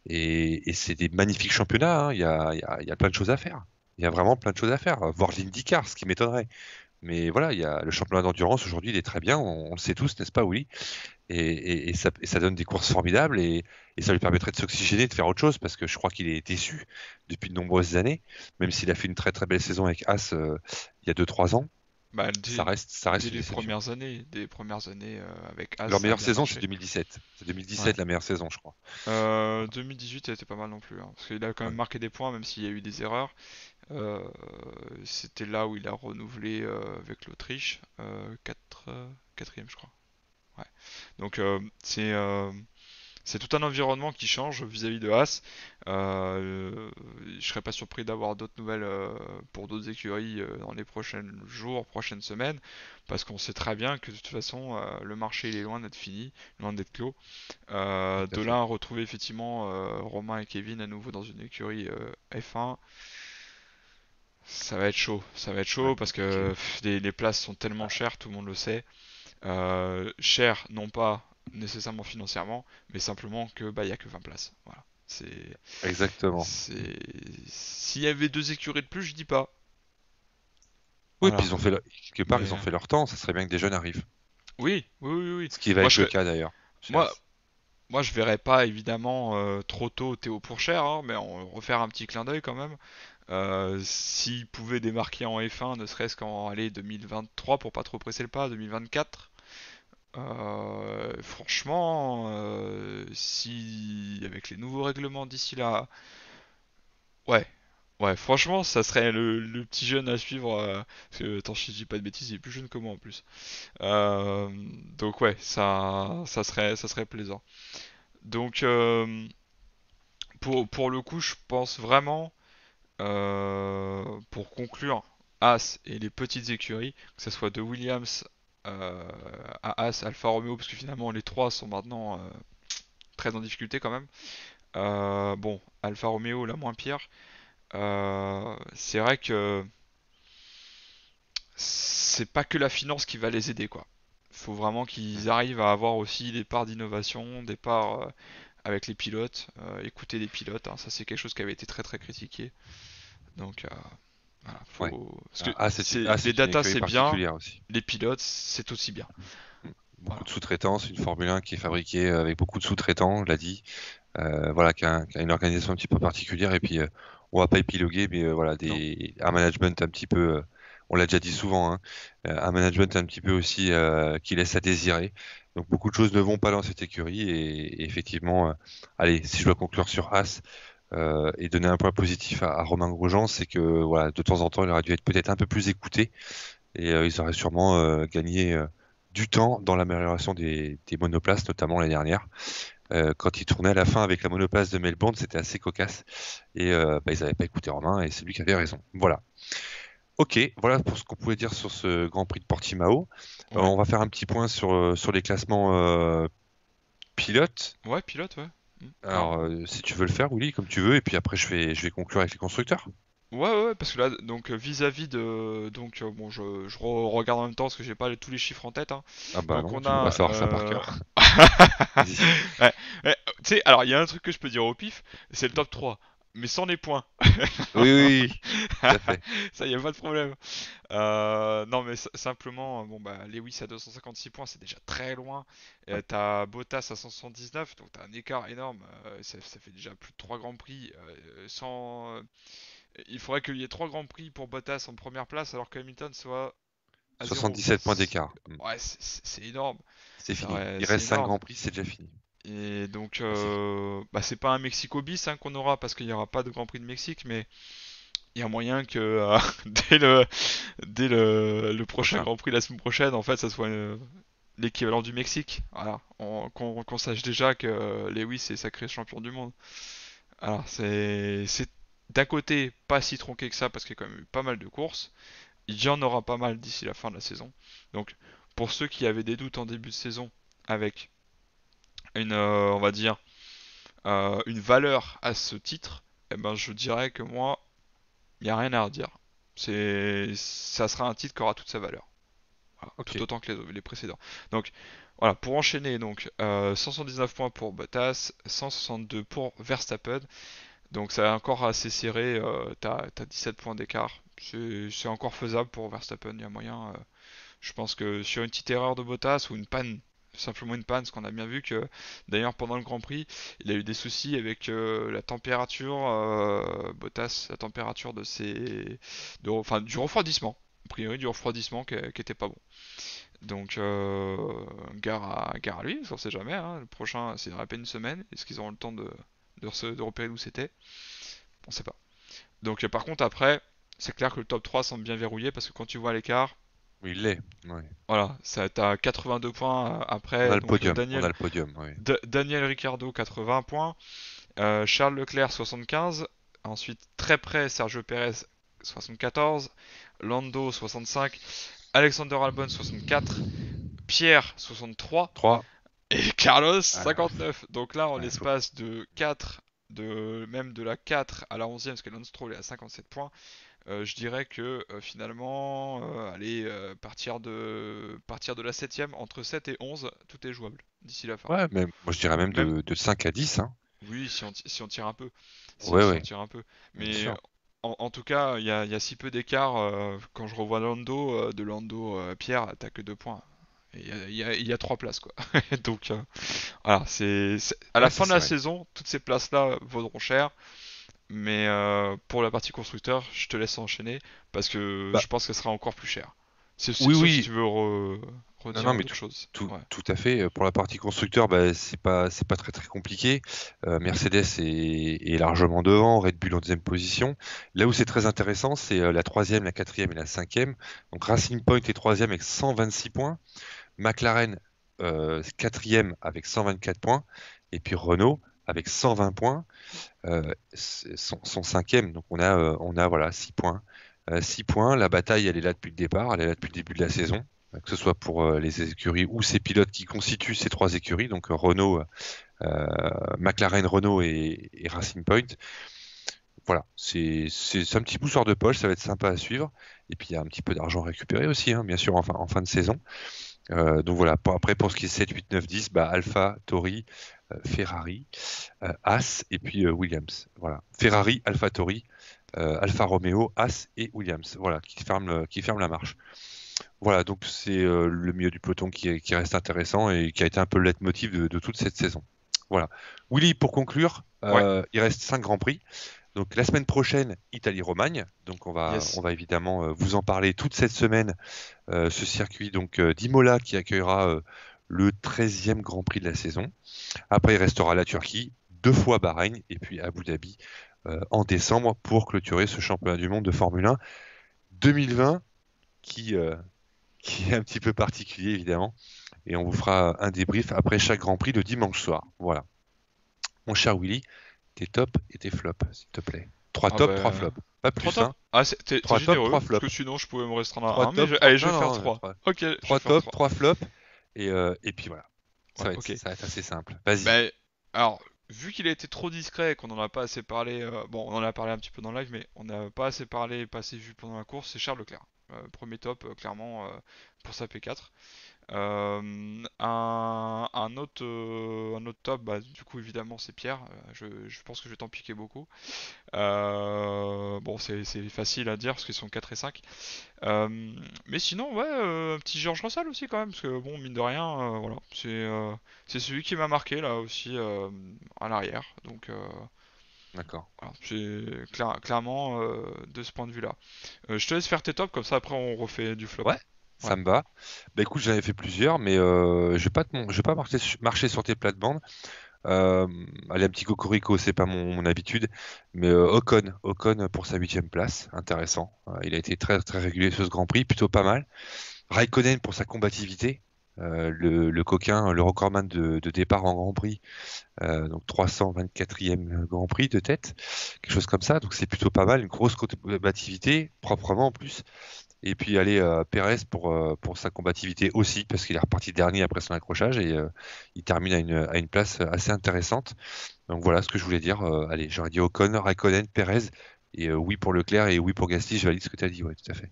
et c'est des magnifiques championnats, hein. Il y a plein de choses à faire. Il y a vraiment plein de choses à faire, voir l'IndyCar, ce qui m'étonnerait. Mais voilà, il y a le championnat d'endurance aujourd'hui, il est très bien, on le sait tous, n'est-ce pas, Willy? Et ça donne des courses formidables et ça lui permettrait de s'oxygéner, de faire autre chose parce que je crois qu'il est déçu depuis de nombreuses années, même s'il a fait une très très belle saison avec As il y a 2 3 ans, Bah, ça reste dès une déception. les premières années avec As, Leur ça a meilleure bien saison, c'est marché. 2017. C'est Ouais. 2017 la meilleure saison, je crois. 2018, ça a été pas mal non plus, hein, parce qu'il a quand même Ouais. marqué des points, même s'il y a eu des erreurs. Euh, C'était là où il a renouvelé avec l'Autriche, 4ème je crois. Ouais. Donc c'est tout un environnement qui change vis-à-vis de Haas. Je serais pas surpris d'avoir d'autres nouvelles pour d'autres écuries dans les prochains jours, prochaines semaines, parce qu'on sait très bien que de toute façon le marché il est loin d'être fini, loin d'être clos. Tout à De fait. là à retrouver effectivement Romain et Kevin à nouveau dans une écurie F1, ça va être Ouais, chaud parce compliqué. que les places sont tellement chères, tout le monde le sait. Cher, non pas nécessairement financièrement, mais simplement que bah il y a que 20 places. Voilà. Exactement. C'est s'il y avait 2 écuries de plus, je dis pas. Oui, puis Voilà. quelque part, ils Mais ont fait leur temps. Ça serait bien que des jeunes arrivent. oui, oui, oui, oui. Ce qui va Moi être je le cas d'ailleurs chez moi As. moi je verrais pas évidemment trop tôt Théo Pourchaire, hein, mais on refaire un petit clin d'œil quand même. S'il pouvait démarquer en F1, ne serait-ce qu'en aller 2023 pour pas trop presser le pas, 2024. Franchement, si avec les nouveaux règlements d'ici là, ouais, ouais, franchement, ça serait le petit jeune à suivre. Parce que, attends, je dis pas de bêtises, il est plus jeune que moi en plus. Euh, donc ouais, ça serait plaisant. Donc pour le coup, je pense vraiment, pour conclure, As et les petites écuries, que ce soit de Williams euh, à As, Alfa Romeo, parce que finalement les trois sont maintenant très en difficulté quand même. Bon, Alfa Romeo la moins pire. C'est vrai que c'est pas que la finance qui va les aider quoi. Il faut vraiment qu'ils arrivent à avoir aussi des parts d'innovation, des parts avec les pilotes, écouter les pilotes, hein, ça c'est quelque chose qui avait été très très critiqué. Donc voilà, Ouais. parce que les C'est une datas écurie c'est bien, particulière aussi. les pilotes c'est aussi bien. Beaucoup Voilà. de sous-traitance, une Formule 1 qui est fabriquée avec beaucoup de sous-traitants, on l'a dit. Voilà, qui a une organisation un petit peu particulière. Et puis, on va pas épiloguer, mais voilà, Non. un management un petit peu, on l'a déjà dit souvent, hein, un management un petit peu aussi qui laisse à désirer. Donc, beaucoup de choses ne vont pas dans cette écurie. Et effectivement, allez, si je dois conclure sur As et donner un point positif à Romain Grosjean, c'est que voilà, de temps en temps, il aurait dû être peut-être un peu plus écouté et ils auraient sûrement gagné du temps dans l'amélioration des monoplaces, notamment l'année dernière. Quand il tournait à la fin avec la monoplace de Melbourne, c'était assez cocasse. Et bah, ils n'avaient pas écouté Romain et c'est lui qui avait raison. Voilà. Ok, voilà pour ce qu'on pouvait dire sur ce Grand Prix de Portimao. Ouais. On va faire un petit point sur les classements pilotes. Ouais, pilote, ouais. Alors, Alors, si tu veux le faire, Willy, comme tu veux, et puis après, je vais conclure avec les constructeurs. ouais, ouais, ouais, parce que là, donc vis-à-vis de, donc bon, regarde en même temps parce que j'ai pas tous les chiffres en tête, hein. Ah bah Donc non, on tu peux pas a, savoir ça par cœur. Vas-y. ouais, ouais, tu sais, alors il y a un truc que je peux dire au pif, c'est le top 3 mais sans les points. Oui, oui, oui, tout à fait. Ça y a pas de problème. Non mais simplement, bon bah Lewis à 256 points, c'est déjà très loin. Ouais. T'as Bottas à 179, donc t'as un écart énorme. Ça fait déjà plus de 3 grands prix il faudrait qu'il y ait 3 grands prix pour Bottas en première place alors que Hamilton soit à 0. 77 points d'écart. Ouais, c'est énorme. C'est fini. Il C'est reste 5 énorme. grands prix, c'est déjà fini. Et donc, Ah, c'est fini. bah, c'est pas un Mexico bis hein, qu'on aura parce qu'il n'y aura pas de Grand Prix de Mexique, mais il y a moyen que dès le prochain Prochain. Grand Prix la semaine prochaine, en fait, ça soit l'équivalent du Mexique. Voilà, qu'on sache déjà que Lewis est sacré champion du monde. Alors, c'est d'un côté pas si tronqué que ça parce qu'il y a quand même eu pas mal de courses. Il y en aura pas mal d'ici la fin de la saison. Donc, pour ceux qui avaient des doutes en début de saison, avec on va dire, une valeur à ce titre, eh ben, je dirais que moi, il n'y a rien à redire. Ça sera un titre qui aura toute sa valeur. Voilà, Ok. tout autant que les précédents. Donc, voilà, pour enchaîner, donc 179 points pour Bottas, 162 pour Verstappen. Donc, ça est encore assez serré. T'as 17 points d'écart. C'est encore faisable pour Verstappen. Il y a moyen. Je pense que sur une petite erreur de Bottas ou une panne, simplement une panne, parce qu'on a bien vu que d'ailleurs pendant le Grand Prix, il a eu des soucis avec la température, Bottas, la température enfin du refroidissement, a priori du refroidissement qui était pas bon. Donc gare à lui, on sait jamais. Hein. Le prochain, c'est à peine une semaine. Est-ce qu'ils auront le temps de repérer où c'était? On sait pas. Donc par contre après, c'est clair que le top 3 semble bien verrouillé parce que quand tu vois l'écart, Oui, il l'est. Ouais. voilà, ça t'as 82 points On a après, le donc podium. On a le podium. Oui. Daniel Ricciardo 80 points, Charles Leclerc 75, ensuite très près Sergio Perez 74, Lando 65, Alexander Albon 64, Pierre 63 3. et Carlos Ah, 59. Donc là, en ouais, l'espace de 4, même de la 4 à la 11e, parce que Lance Stroll est à 57 points, je dirais que finalement, allez, partir de la septième, entre 7 et 11, tout est jouable d'ici la fin. Ouais, même, moi je dirais même Même, de 5 à 10, hein. oui, si on tire un peu. Ouais, Si on ouais, tire un peu. bien Mais sûr. en tout cas, il y a si peu d'écart. Quand je revois Lando, de Lando à Pierre, t'as que 2 points. Et il y a 3 places, quoi. Donc, voilà, à la Ouais, ça fin de c'est la vrai. saison, toutes ces places-là vaudront cher. Mais pour la partie constructeur, je te laisse enchaîner parce que Bah, je pense qu'elle sera encore plus chère. oui, Sauf si oui, tu veux non, redire non, mais d'autres choses. Ouais. tout à fait. Pour la partie constructeur, bah, c'est pas très très compliqué. Mercedes est largement devant, Red Bull en deuxième position. Là où c'est très intéressant, c'est la troisième, la quatrième et la cinquième. Donc Racing Point est troisième avec 126 points, McLaren quatrième avec 124 points, et puis Renault avec 120 points, son cinquième. Donc on a voilà 6 points. 6 points. La bataille, elle est là depuis le départ, elle est là depuis le début de la saison, que ce soit pour les écuries ou ces pilotes qui constituent ces trois écuries, donc Renault, McLaren, Renault et Racing Point. Voilà, c'est un petit booster de poche, ça va être sympa à suivre. Et puis il y a un petit peu d'argent récupéré aussi, hein, bien sûr, en fin de saison. Donc voilà, après pour ce qui est 7, 8, 9, 10, bah, Alpha, Tauri, Ferrari, As et puis Williams. Voilà, Ferrari, Alpha Tauri, Alfa Romeo, As et Williams. Voilà, qui ferment la marche. Voilà, donc c'est le milieu du peloton qui reste intéressant et qui a été un peu le leitmotiv de toute cette saison. Voilà. Willy, pour conclure, Ouais. il reste 5 grands prix. Donc la semaine prochaine, Italie-Romagne. Donc on Yes. va évidemment vous en parler toute cette semaine. Ce circuit donc d'Imola qui accueillera le 13e Grand Prix de la saison. Après, il restera la Turquie, 2 fois Bahreïn et puis Abu Dhabi en décembre pour clôturer ce championnat du monde de Formule 1 2020 qui, euh, qui est un petit peu particulier évidemment. Et on vous fera un débrief après chaque Grand Prix le dimanche soir. Voilà. Mon cher Willy, tes tops et tes flops, s'il te plaît. 3 Ah tops, 3 bah. flops. Pas 3 plus, tops? hein. Ah, t'es 3 tops, 3 généreux, parce flops. que sinon je pouvais me restreindre 3 à un, mais tops, 3... allez, je vais Non, faire non, 3. Ok, je vais 3 faire tops, 3. 3 flops. Et puis voilà. Ouais, ok. Ça va être assez simple. Vas-y. Bah, alors, vu qu'il a été trop discret et qu'on en a pas assez parlé, bon, on en a parlé un petit peu dans le live, mais on n'a pas assez parlé, pas assez vu pendant la course, c'est Charles Leclerc. Premier top, clairement, pour sa P4. Un autre top, bah, du coup, évidemment, c'est Pierre. Je pense que je vais t'en piquer beaucoup. Bon, c'est facile à dire parce qu'ils sont 4 et 5. Mais sinon, ouais, un petit George Russell aussi quand même, parce que bon, mine de rien, voilà, c'est celui qui m'a marqué là aussi à l'arrière. Donc D'accord. voilà, c'est clairement de ce point de vue-là. Je te laisse faire tes tops, comme ça après on refait du flop. Ouais, Ouais. ça me va. Bah écoute, j'en ai fait plusieurs, mais je vais pas marcher sur tes plates-bandes. Allez, un petit cocorico, c'est pas mon habitude, mais Ocon pour sa 8e place, intéressant. Il a été très très régulier sur ce Grand Prix, plutôt pas mal. Raikkonen pour sa combativité, le coquin, le recordman de départ en Grand Prix, donc 324e Grand Prix de tête, quelque chose comme ça, donc c'est plutôt pas mal, une grosse combativité, proprement en plus. Et puis aller Pérez pour sa combativité aussi, parce qu'il est reparti dernier après son accrochage et il termine à une place assez intéressante. Donc voilà ce que je voulais dire. Allez, j'aurais dit Ocon, Raikkonen, Pérez, et oui pour Leclerc et oui pour Gasly, je valide ce que tu as dit, ouais, tout à fait.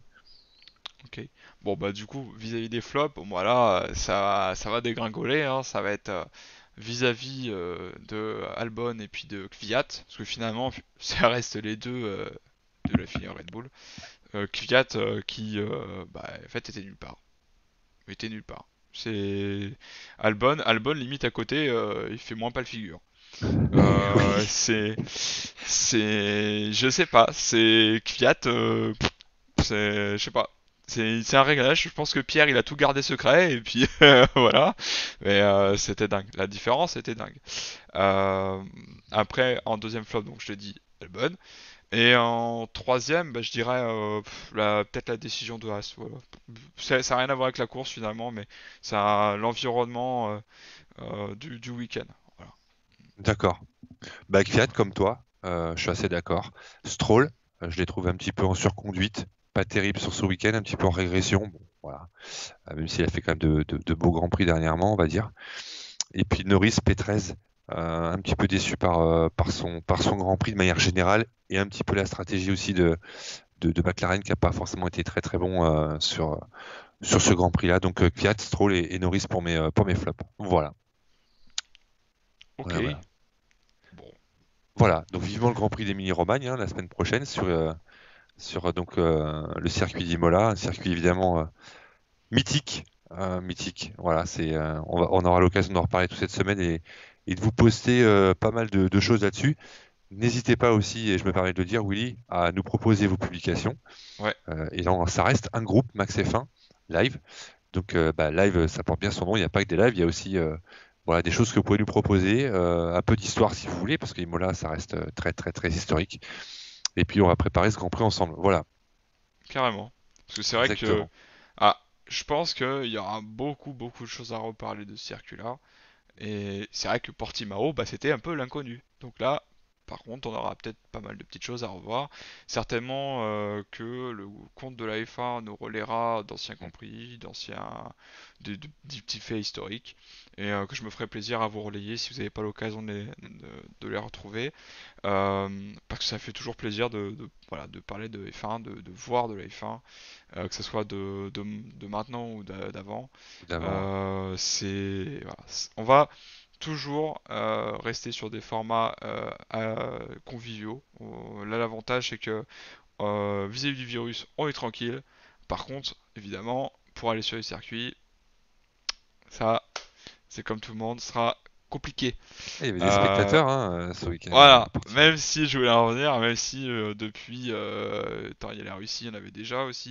Ok. Bon bah du coup vis-à-vis des flops, voilà, ça va dégringoler, hein, ça va être vis-à-vis de Albon et puis de Kvyat, parce que finalement ça reste les deux de la filière Red Bull. Kvyat qui bah, en fait était nulle part, était nulle part. C'est Albon limite à côté, il fait moins pas le figure. Oui, Je sais pas, c'est Kvyat, je sais pas. C'est un réglage. Je pense que Pierre, il a tout gardé secret et puis voilà. Mais c'était dingue. La différence était dingue. Euh, Après, en deuxième flop, donc je te dis Albon. Et en troisième, bah, je dirais peut-être la décision de Haas. Voilà. Ça n'a rien à voir avec la course finalement, mais ça l'environnement du week-end. Voilà. d'accord. Bah, Kvyat, comme toi, je suis assez d'accord. Stroll, je l'ai trouvé un petit peu en surconduite, pas terrible sur ce week-end, un petit peu en régression. Bon, voilà. Même s'il a fait quand même de beaux grands prix dernièrement, on va dire. Et puis Norris P13, un petit peu déçu par son Grand Prix de manière générale et un petit peu la stratégie aussi de McLaren qui n'a pas forcément été très très bon sur ce Grand Prix-là. Donc Kvyat, Stroll et Norris pour mes flops. Voilà. Ok. Voilà, voilà. Bon. Voilà, donc vivement le Grand Prix d'Émilie-Romagne la semaine prochaine sur donc le circuit d'Imola, un circuit évidemment mythique, mythique. Voilà, on aura l'occasion d'en reparler toute cette semaine et de vous poster pas mal de choses là-dessus. N'hésitez pas aussi, et je me permets de le dire, Willy, à nous proposer vos publications. Ouais. Et là, ça reste un groupe Max F1 live. Donc live, ça porte bien son nom. Il n'y a pas que des lives, il y a aussi voilà, des choses que vous pouvez nous proposer, un peu d'histoire si vous voulez, parce que Imola, ça reste très très très historique. Et puis on va préparer ce Grand Prix ensemble. Voilà, Carrément. Parce que c'est vrai que, exactement. ah, je pense qu'il y aura beaucoup de choses à reparler de ce circuit-là. Et c'est vrai que Portimao, bah, c'était un peu l'inconnu. Donc là, par contre, on aura peut-être pas mal de petites choses à revoir. Certainement que le compte de la F1 nous relaiera d'anciens compris, des petits faits historiques, et que je me ferai plaisir à vous relayer si vous n'avez pas l'occasion de les retrouver. Parce que ça fait toujours plaisir voilà, de parler de F1, de voir de la F1, que ce soit de maintenant ou d'avant. Évidemment, ouais. Voilà, on va toujours rester sur des formats conviviaux. Là, l'avantage, c'est que vis-à-vis du virus, on est tranquille. Par contre, évidemment, pour aller sur les circuits, ça, c'est comme tout le monde, sera compliqué. Il y avait des Euh, spectateurs ce week-end voilà, à Portimao. même si je voulais en revenir, même si depuis, attends, il y a la Russie, il y en avait déjà aussi.